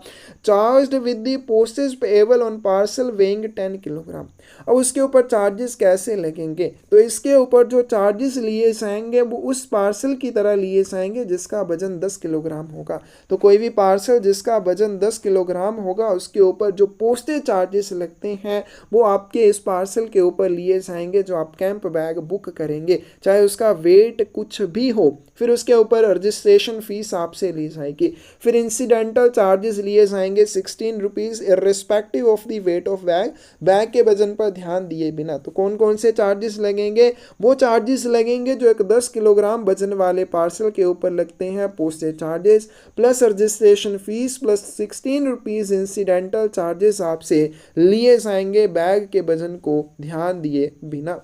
Charged with the postage payable on parcel weighing 10 kilogram. अब उसके ऊपर चार्जेस कैसे लगेंगे, तो इसके ऊपर जो चार्जेस लिए जाएंगे वो उस पार्सल की तरह लिए जाएंगे जिसका वजन 10 किलोग्राम होगा। तो कोई भी पार्सल जिसका वजन 10 किलोग्राम होगा, उसके ऊपर जो पोस्टेज चार्जेस लगते हैं वो आपके इस पार्सल के ऊपर लिए जाएंगे जो आप कैंप बैग बुक करेंगे, चाहे उसका वेट कुछ भी हो। फिर उसके ऊपर रजिस्ट्रेशन फीस आपसे ली जाएगी। फिर इंसिडेंटल चार्जेस लिए जाएंगे 16 rupees irrespective of the weight of bag, bag के वजन पर ध्यान दिए बिना। तो कौन कौन से चार्जेस लगेंगे, वो चार्जेस लगेंगे जो एक 10 किलोग्राम वजन वाले पार्सल के ऊपर लगते हैं, postage charges plus registration fees plus 16 rupees incidental charges आपसे लिए जाएंगे बैग के वजन को ध्यान दिए बिना।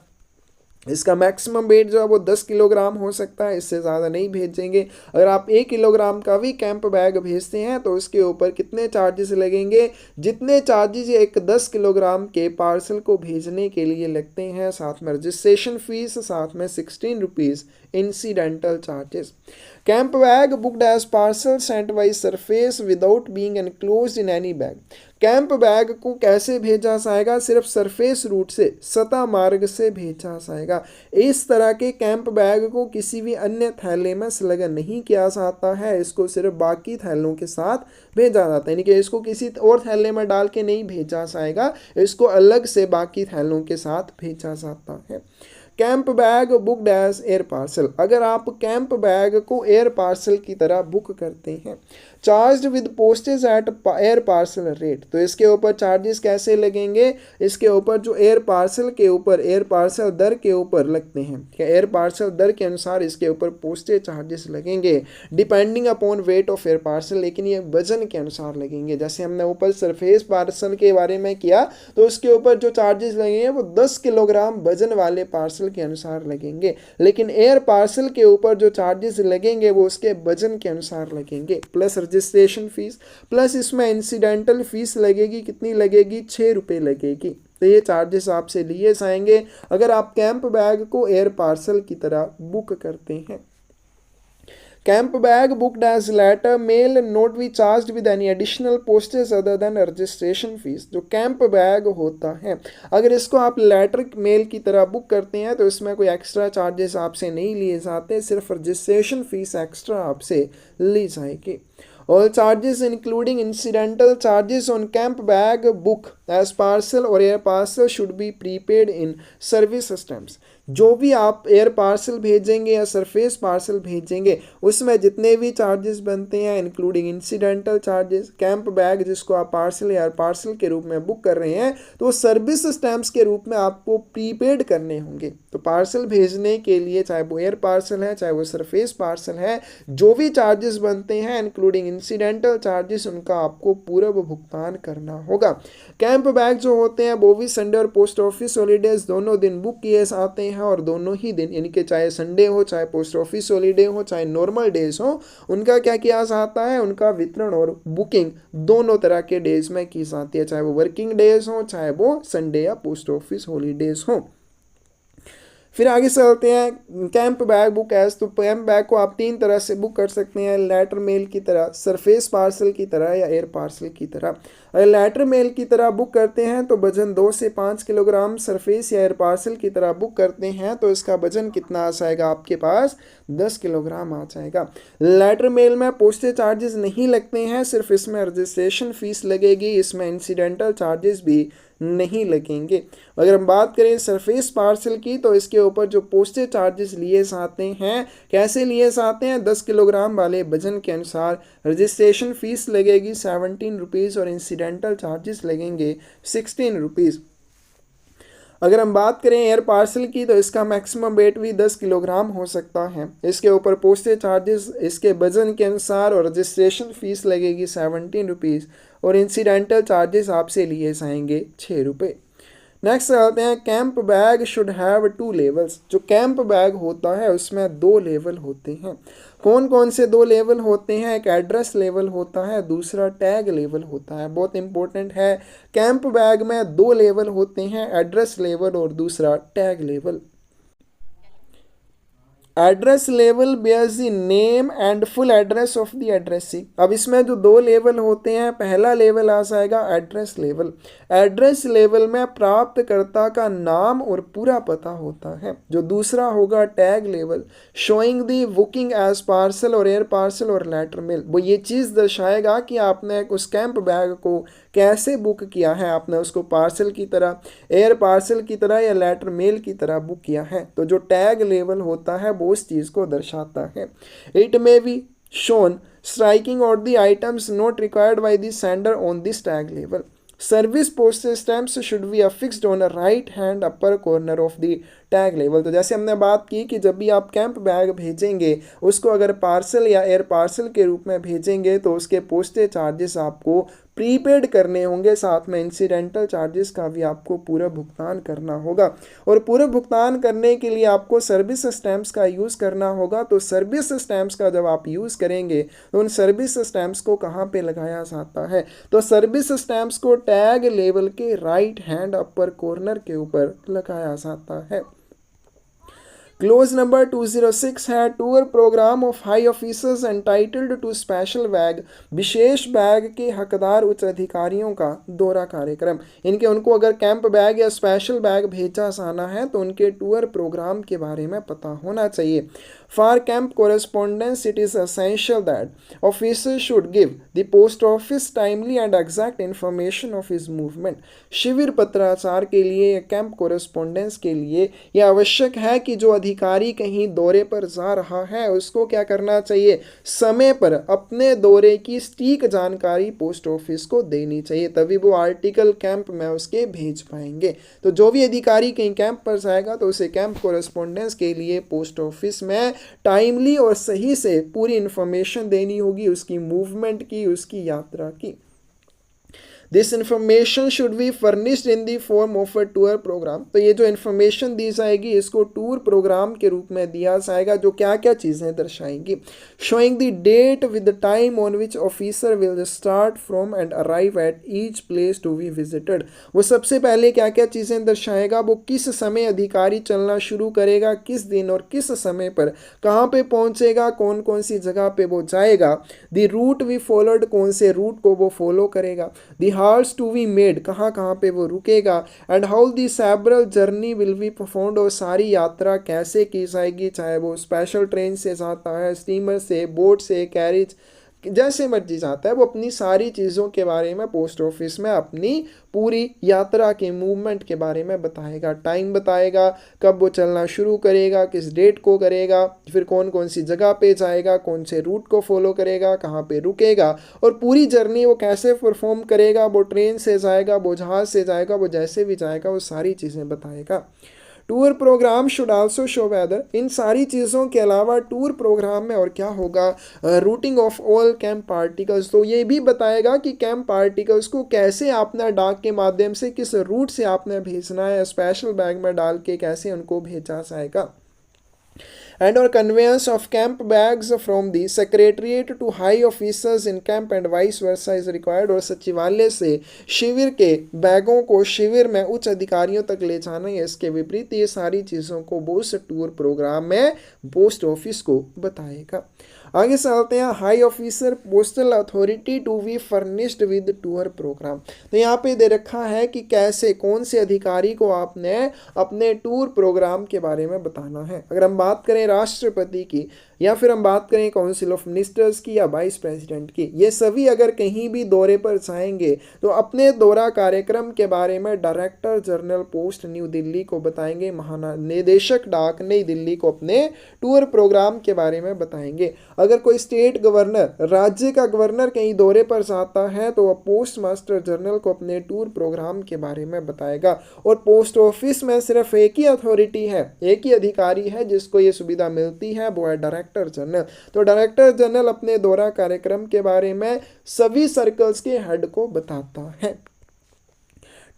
इसका मैक्सिमम वेट जो है वो 10 किलोग्राम हो सकता है, इससे ज़्यादा नहीं भेजेंगे। अगर आप 1 किलोग्राम का भी कैंप बैग भेजते हैं तो उसके ऊपर कितने चार्जेस लगेंगे, जितने चार्जेस एक 10 किलोग्राम के पार्सल को भेजने के लिए लगते हैं, साथ में रजिस्ट्रेशन फीस, साथ में 16 rupees incidental charges. Camp bag booked as parcel sent by surface without being enclosed in any bag. Camp bag को कैसे भेजा जाएगा, सिर्फ सरफेस रूट से, सतह मार्ग से भेजा जाएगा। इस तरह के कैंप बैग को किसी भी अन्य थैले में संलग्न नहीं किया जाता है, इसको सिर्फ बाकी थैलों के साथ भेजा जाता है, यानी कि इसको किसी और थैले में डाल के नहीं भेजा जाएगा, इसको अलग से बाकी थैलों के साथ भेजा जाता है। Camp bag booked as air parcel. अगर आप कैंप बैग को एयर पार्सल की तरह बुक करते हैं, charge with postage at air parcel rate. तो इसके ऊपर चार्जेस कैसे लगेंगे, इसके ऊपर जो एयर पार्सल के ऊपर एयर पार्सल दर के ऊपर लगते हैं, एयर पार्सल दर के अनुसार इसके ऊपर पोस्टेज चार्जेस लगेंगे depending upon weight of air parcel, लेकिन ये वजन के अनुसार लगेंगे। जैसे हमने ऊपर सरफेस पार्सल के बारे में किया तो उसके ऊपर जो चार्जेस लगेंगे वो 10 किलोग्राम वजन वाले पार्सल के अनुसार लगेंगे, लेकिन एयर पार्सल के ऊपर जो चार्जेस लगेंगे वो उसके वजन के अनुसार लगेंगे, प्लस रजिस्ट्रेशन फीस, प्लस इसमें इंसिडेंटल फीस लगेगी, कितनी लगेगी, 6 रुपये लगेगी। तो ये चार्जेस आपसे लिए जाएंगे अगर आप कैंप बैग को एयर पार्सल की तरह बुक करते हैं। Camp bag booked as letter mail not be charged with any additional postage other than registration fees. जो कैंप बैग होता है अगर इसको आप लेटर मेल की तरह बुक करते हैं तो इसमें कोई एक्स्ट्रा चार्जेस आपसे नहीं लिए जाते, सिर्फ रजिस्ट्रेशन फीस एक्स्ट्रा आपसे ली जाएगी। All charges including incidental charges on camp bag book as parcel or air parcel should be prepaid in service stamps। जो भी आप एयर पार्सल भेजेंगे या सरफेस पार्सल भेजेंगे उसमें जितने भी चार्जेस बनते हैं including incidental charges, camp bag जिसको आप पार्सल या एयर पार्सल के रूप में बुक कर रहे हैं तो सर्विस स्टैम्प्स के रूप में आपको प्रीपेड करने होंगे। तो पार्सल भेजने के लिए चाहे वो एयर पार्सल है चाहे वो सरफेस पार्सल है, जो भी चार्जेस बनते हैं इंक्लूडिंग इंसिडेंटल चार्जेस उनका आपको पूर्व भुगतान करना होगा। कैंप बैग जो होते हैं वो भी संडे और पोस्ट ऑफिस हॉलीडेज दोनों दिन बुक किए जाते हैं और दोनों ही दिन यानी कि चाहे संडे हो चाहे पोस्ट ऑफिस हॉलीडे हो चाहे नॉर्मल डेज हो उनका क्या किया जाता है, उनका वितरण और बुकिंग दोनों तरह के डेज में की जाती है, चाहे वो वर्किंग डेज हो चाहे वो संडे या पोस्ट ऑफिस हॉलीडेज हो। फिर आगे चलते हैं कैंप बैग बुक एज। तो कैंप बैग को आप 3 तरह से बुक कर सकते हैं, लेटर मेल की तरह, सरफेस पार्सल की तरह या एयर पार्सल की तरह। अगर लेटर मेल की तरह बुक करते हैं तो वजन 2 से 5 किलोग्राम, सरफेस या एयर पार्सल की तरह बुक करते हैं तो इसका वजन कितना आ जाएगा आपके पास, 10 किलोग्राम आ जाएगा। लेटर मेल में पोस्टेज चार्जेस नहीं लगते हैं, सिर्फ इसमें रजिस्ट्रेशन फीस लगेगी, इसमें इंसिडेंटल चार्जेस भी नहीं लगेंगे। अगर हम बात करें सरफेस पार्सल की तो इसके ऊपर जो पोस्टेज चार्जेस लिए जाते हैं, कैसे लिए जाते हैं, 10 किलोग्राम वाले वजन के अनुसार। रजिस्ट्रेशन फीस लगेगी 17 रुपीज़ और इंसिडेंटल चार्जेस लगेंगे 16 रुपीज़। अगर हम बात करें एयर पार्सल की तो इसका मैक्सिमम वेट भी 10 किलोग्राम हो सकता है। इसके ऊपर पोस्टेज चार्जेस इसके वजन के अनुसार और रजिस्ट्रेशन फीस लगेगी 17 रुपीज़ और इंसिडेंटल चार्जेस आपसे लिए जाएंगे 6 रुपये। नेक्स्ट आते हैं camp bag should have 2 levels. जो कैंप बैग होता है उसमें 2 लेवल होते हैं। कौन कौन से 2 लेवल होते हैं, एक एड्रेस लेवल होता है, दूसरा टैग लेवल होता है। बहुत इंपॉर्टेंट है, कैंप बैग में 2 लेवल होते हैं, एड्रेस लेवल और दूसरा टैग लेवल। एड्रेस लेवल bears the name and full address of the addressee. अब इसमें जो 2 लेवल होते हैं, पहला लेवल आ जाएगा एड्रेस लेवल। एड्रेस लेवल में प्राप्तकर्ता का नाम और पूरा पता होता है। जो दूसरा होगा टैग लेवल, showing the booking as parcel और एयर पार्सल और लेटर मेल। वो ये चीज़ दर्शाएगा कि आपने उस कैंप बैग को कैसे बुक किया है, आपने उसको पार्सल की तरह, एयर पार्सल की तरह या लेटर मेल की तरह बुक किया है। तो जो टैग लेवल होता है वो उस चीज़ को दर्शाता है। It may be shown striking out the items not required by the sender on this tag लेवल। Service postage stamps should be affixed on a right hand upper corner of the tag लेवल। तो जैसे हमने बात की कि जब भी आप कैंप बैग भेजेंगे उसको अगर पार्सल या एयर पार्सल के रूप में भेजेंगे तो उसके पोस्टेज चार्जेस आपको प्रीपेड करने होंगे, साथ में इंसिडेंटल चार्जेस का भी आपको पूरा भुगतान करना होगा। और पूरा भुगतान करने के लिए आपको सर्विस स्टैम्प्स का यूज़ करना होगा। तो सर्विस स्टैम्प्स का जब आप यूज़ करेंगे तो उन सर्विस स्टैम्प्स को कहाँ पे लगाया जाता है, तो सर्विस स्टैम्प्स को टैग लेवल के राइट हैंड अपर कॉर्नर के ऊपर लगाया जाता है। क्लोज नंबर 206 है tour program of high officers entitled to special bag. विशेष बैग के हकदार उच्च अधिकारियों का दौरा कार्यक्रम। इनके उनको अगर कैंप बैग या स्पेशल बैग भेजा जाना है तो उनके टूर प्रोग्राम के बारे में पता होना चाहिए। For camp correspondence it is essential that officer should give the post office timely and exact information of his movement. शिविर पत्राचार के लिए या कैंप कोरेस्पोंडेंस के लिए यह आवश्यक है कि जो अधिकारी कहीं दौरे पर जा रहा है उसको क्या करना चाहिए, समय पर अपने दौरे की सटीक जानकारी पोस्ट ऑफिस को देनी चाहिए, तभी वो आर्टिकल कैंप में उसके भेज पाएंगे। तो जो भी अधिकारी कहीं कैंप पर जाएगा तो उसे कैंप कोरेस्पोंडेंस के लिए पोस्ट ऑफिस में टाइमली और सही से पूरी इंफॉर्मेशन देनी होगी, उसकी मूवमेंट की, उसकी यात्रा की। This information should be furnished in the form of a tour program. तो ये जो इन्फॉर्मेशन दी जाएगी इसको टूर प्रोग्राम के रूप में दिया जाएगा, जो क्या क्या चीज़ें दर्शाएंगी। Showing the date with the time on which officer will start from and arrive at each place to be visited. वो सबसे पहले क्या क्या चीज़ें दर्शाएगा, वो किस समय अधिकारी चलना शुरू करेगा, किस दिन और किस समय पर कहाँ पे पहुँचेगा, कौन कौन सी जगह पे वो जाएगा। द रूट वी फॉलोड, कौन से रूट को वो फॉलो करेगा। The halts to be made, कहाँ कहाँ पे वो रुकेगा। And how the several journey will be performed, और सारी यात्रा कैसे की जाएगी, चाहे वो स्पेशल ट्रेन से जाता है, स्टीमर से, बोट से, कैरिज, जैसे मर्जी जाता है, वो अपनी सारी चीज़ों के बारे में पोस्ट ऑफिस में अपनी पूरी यात्रा के मूवमेंट के बारे में बताएगा। टाइम बताएगा, कब वो चलना शुरू करेगा, किस डेट को करेगा, फिर कौन कौन सी जगह पे जाएगा, कौन से रूट को फॉलो करेगा, कहाँ पे रुकेगा, और पूरी जर्नी वो कैसे परफॉर्म करेगा। वो ट्रेन से जाएगा, वो जहाज़ से जाएगा, वो जैसे भी जाएगा, वो सारी चीज़ें बताएगा। Tour programme should also show whether, इन सारी चीज़ों के अलावा टूर प्रोग्राम में और क्या होगा, routing of all camp particles. तो ये भी बताएगा कि कैंप पार्टिकल्स को कैसे आपने डाक के माध्यम से, किस रूट से आपने भेजना है, स्पेशल बैग में डाल के कैसे उनको भेजा जाएगा। and or conveyance of camp bags from the secretariat to high officers in camp and vice versa is required। और सचिवालय से शिविर के बैगों को शिविर में उच्च अधिकारियों तक ले जाना है, इसके विपरीत ये सारी चीज़ों को बोस टूर प्रोग्राम में पोस्ट ऑफिस को बताएगा। आगे चलते हैं, high officer postal authority to be furnished with tour program. तो यहाँ पे दे रखा है कि कैसे, कौन से अधिकारी को आपने अपने टूर प्रोग्राम के बारे में बताना है। अगर हम बात करें राष्ट्रपति की, या फिर हम बात करें काउंसिल ऑफ मिनिस्टर्स की या वाइस प्रेसिडेंट की, ये सभी अगर कहीं भी दौरे पर जाएंगे तो अपने दौरा कार्यक्रम के बारे में director general post new Delhi को बताएंगे, महानिदेशक डाक नई दिल्ली को अपने टूर प्रोग्राम के बारे में बताएंगे। अगर कोई स्टेट गवर्नर, राज्य का गवर्नर कहीं दौरे पर जाता है तो वह पोस्ट मास्टर जनरल को अपने टूर प्रोग्राम के बारे में बताएगा। और पोस्ट ऑफिस में सिर्फ एक ही अथॉरिटी है, एक ही अधिकारी है जिसको ये सुविधा मिलती है, वो है डायरेक्टर जनरल। तो डायरेक्टर जनरल अपने दौरा कार्यक्रम के बारे में सभी सर्कल्स के हेड को बताता है।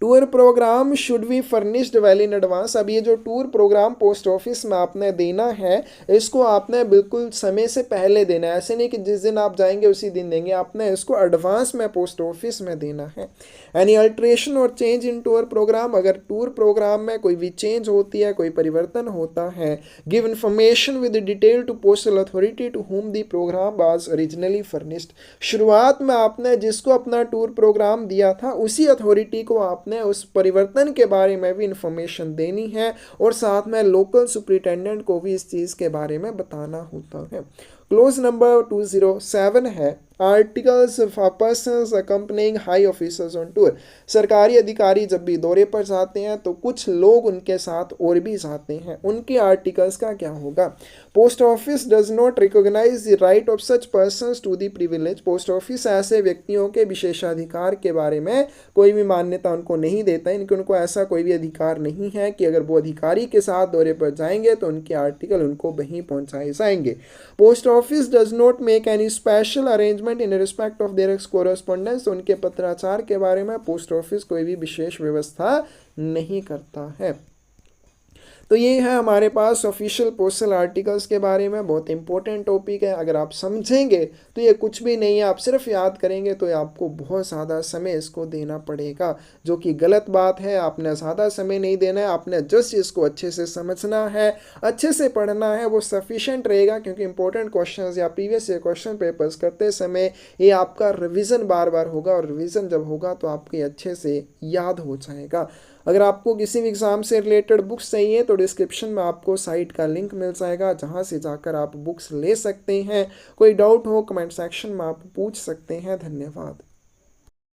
Tour programme should be furnished well in advance. अब ये जो टूर प्रोग्राम पोस्ट ऑफिस में आपने देना है, इसको आपने बिल्कुल समय से पहले देना है। ऐसे नहीं कि जिस दिन आप जाएंगे उसी दिन देंगे, आपने इसको एडवांस में पोस्ट ऑफिस में देना है। एनी अल्ट्रेशन और चेंज इन टूर प्रोग्राम, अगर टूर प्रोग्राम में कोई भी चेंज होती है, कोई परिवर्तन होता है, give information with detail to postal authority to whom the program was originally furnished. शुरुआत में आपने जिसको अपना टूर प्रोग्राम दिया था उसी अथॉरिटी को आपने उस परिवर्तन के बारे में भी इंफॉर्मेशन देनी है, और साथ में लोकल सुपरिटेंडेंट को भी इस चीज़ के बारे में बताना होता है। क्लोज नंबर 207 है, articles for persons accompanying high officers on tour. सरकारी अधिकारी जब भी दौरे पर जाते हैं तो कुछ लोग उनके साथ और भी जाते हैं, उनके आर्टिकल्स का क्या होगा। Post office does not recognise the right of such persons to the privilege. Post office ऐसे व्यक्तियों के विशेषाधिकार के बारे में कोई भी मान्यता उनको नहीं देता है, इनके उनको ऐसा कोई भी अधिकार नहीं है कि अगर वो अधिकारी के साथ दौरे पर जाएंगे तो उनके आर्टिकल उनको वहीं पहुंचाए जाएंगे। Post office does not make any special arrangement in respect of their correspondence. उनके पत्राचार के बारे में पोस्ट ऑफिस कोई भी विशेष व्यवस्था नहीं करता है। तो ये है हमारे पास ऑफिशियल पोस्टल आर्टिकल्स के बारे में, बहुत इंपॉर्टेंट टॉपिक है। अगर आप समझेंगे तो ये कुछ भी नहीं है, आप सिर्फ याद करेंगे तो आपको बहुत ज़्यादा समय इसको देना पड़ेगा, जो कि गलत बात है। आपने ज़्यादा समय नहीं देना है, आपने जस्ट इसको अच्छे से समझना है, अच्छे से पढ़ना है, वो सफिशेंट रहेगा। क्योंकि इंपॉर्टेंट क्वेश्चंस या प्रीवियस ईयर क्वेश्चन पेपर्स करते समय ये आपका रिविज़न बार बार होगा, और रिविज़न जब होगा तो आपके अच्छे से याद हो जाएगा। अगर आपको किसी भी एग्ज़ाम से रिलेटेड बुक्स चाहिए तो डिस्क्रिप्शन में आपको साइट का लिंक मिल जाएगा, जहां से जाकर आप बुक्स ले सकते हैं। कोई डाउट हो कमेंट सेक्शन में आप पूछ सकते हैं। धन्यवाद।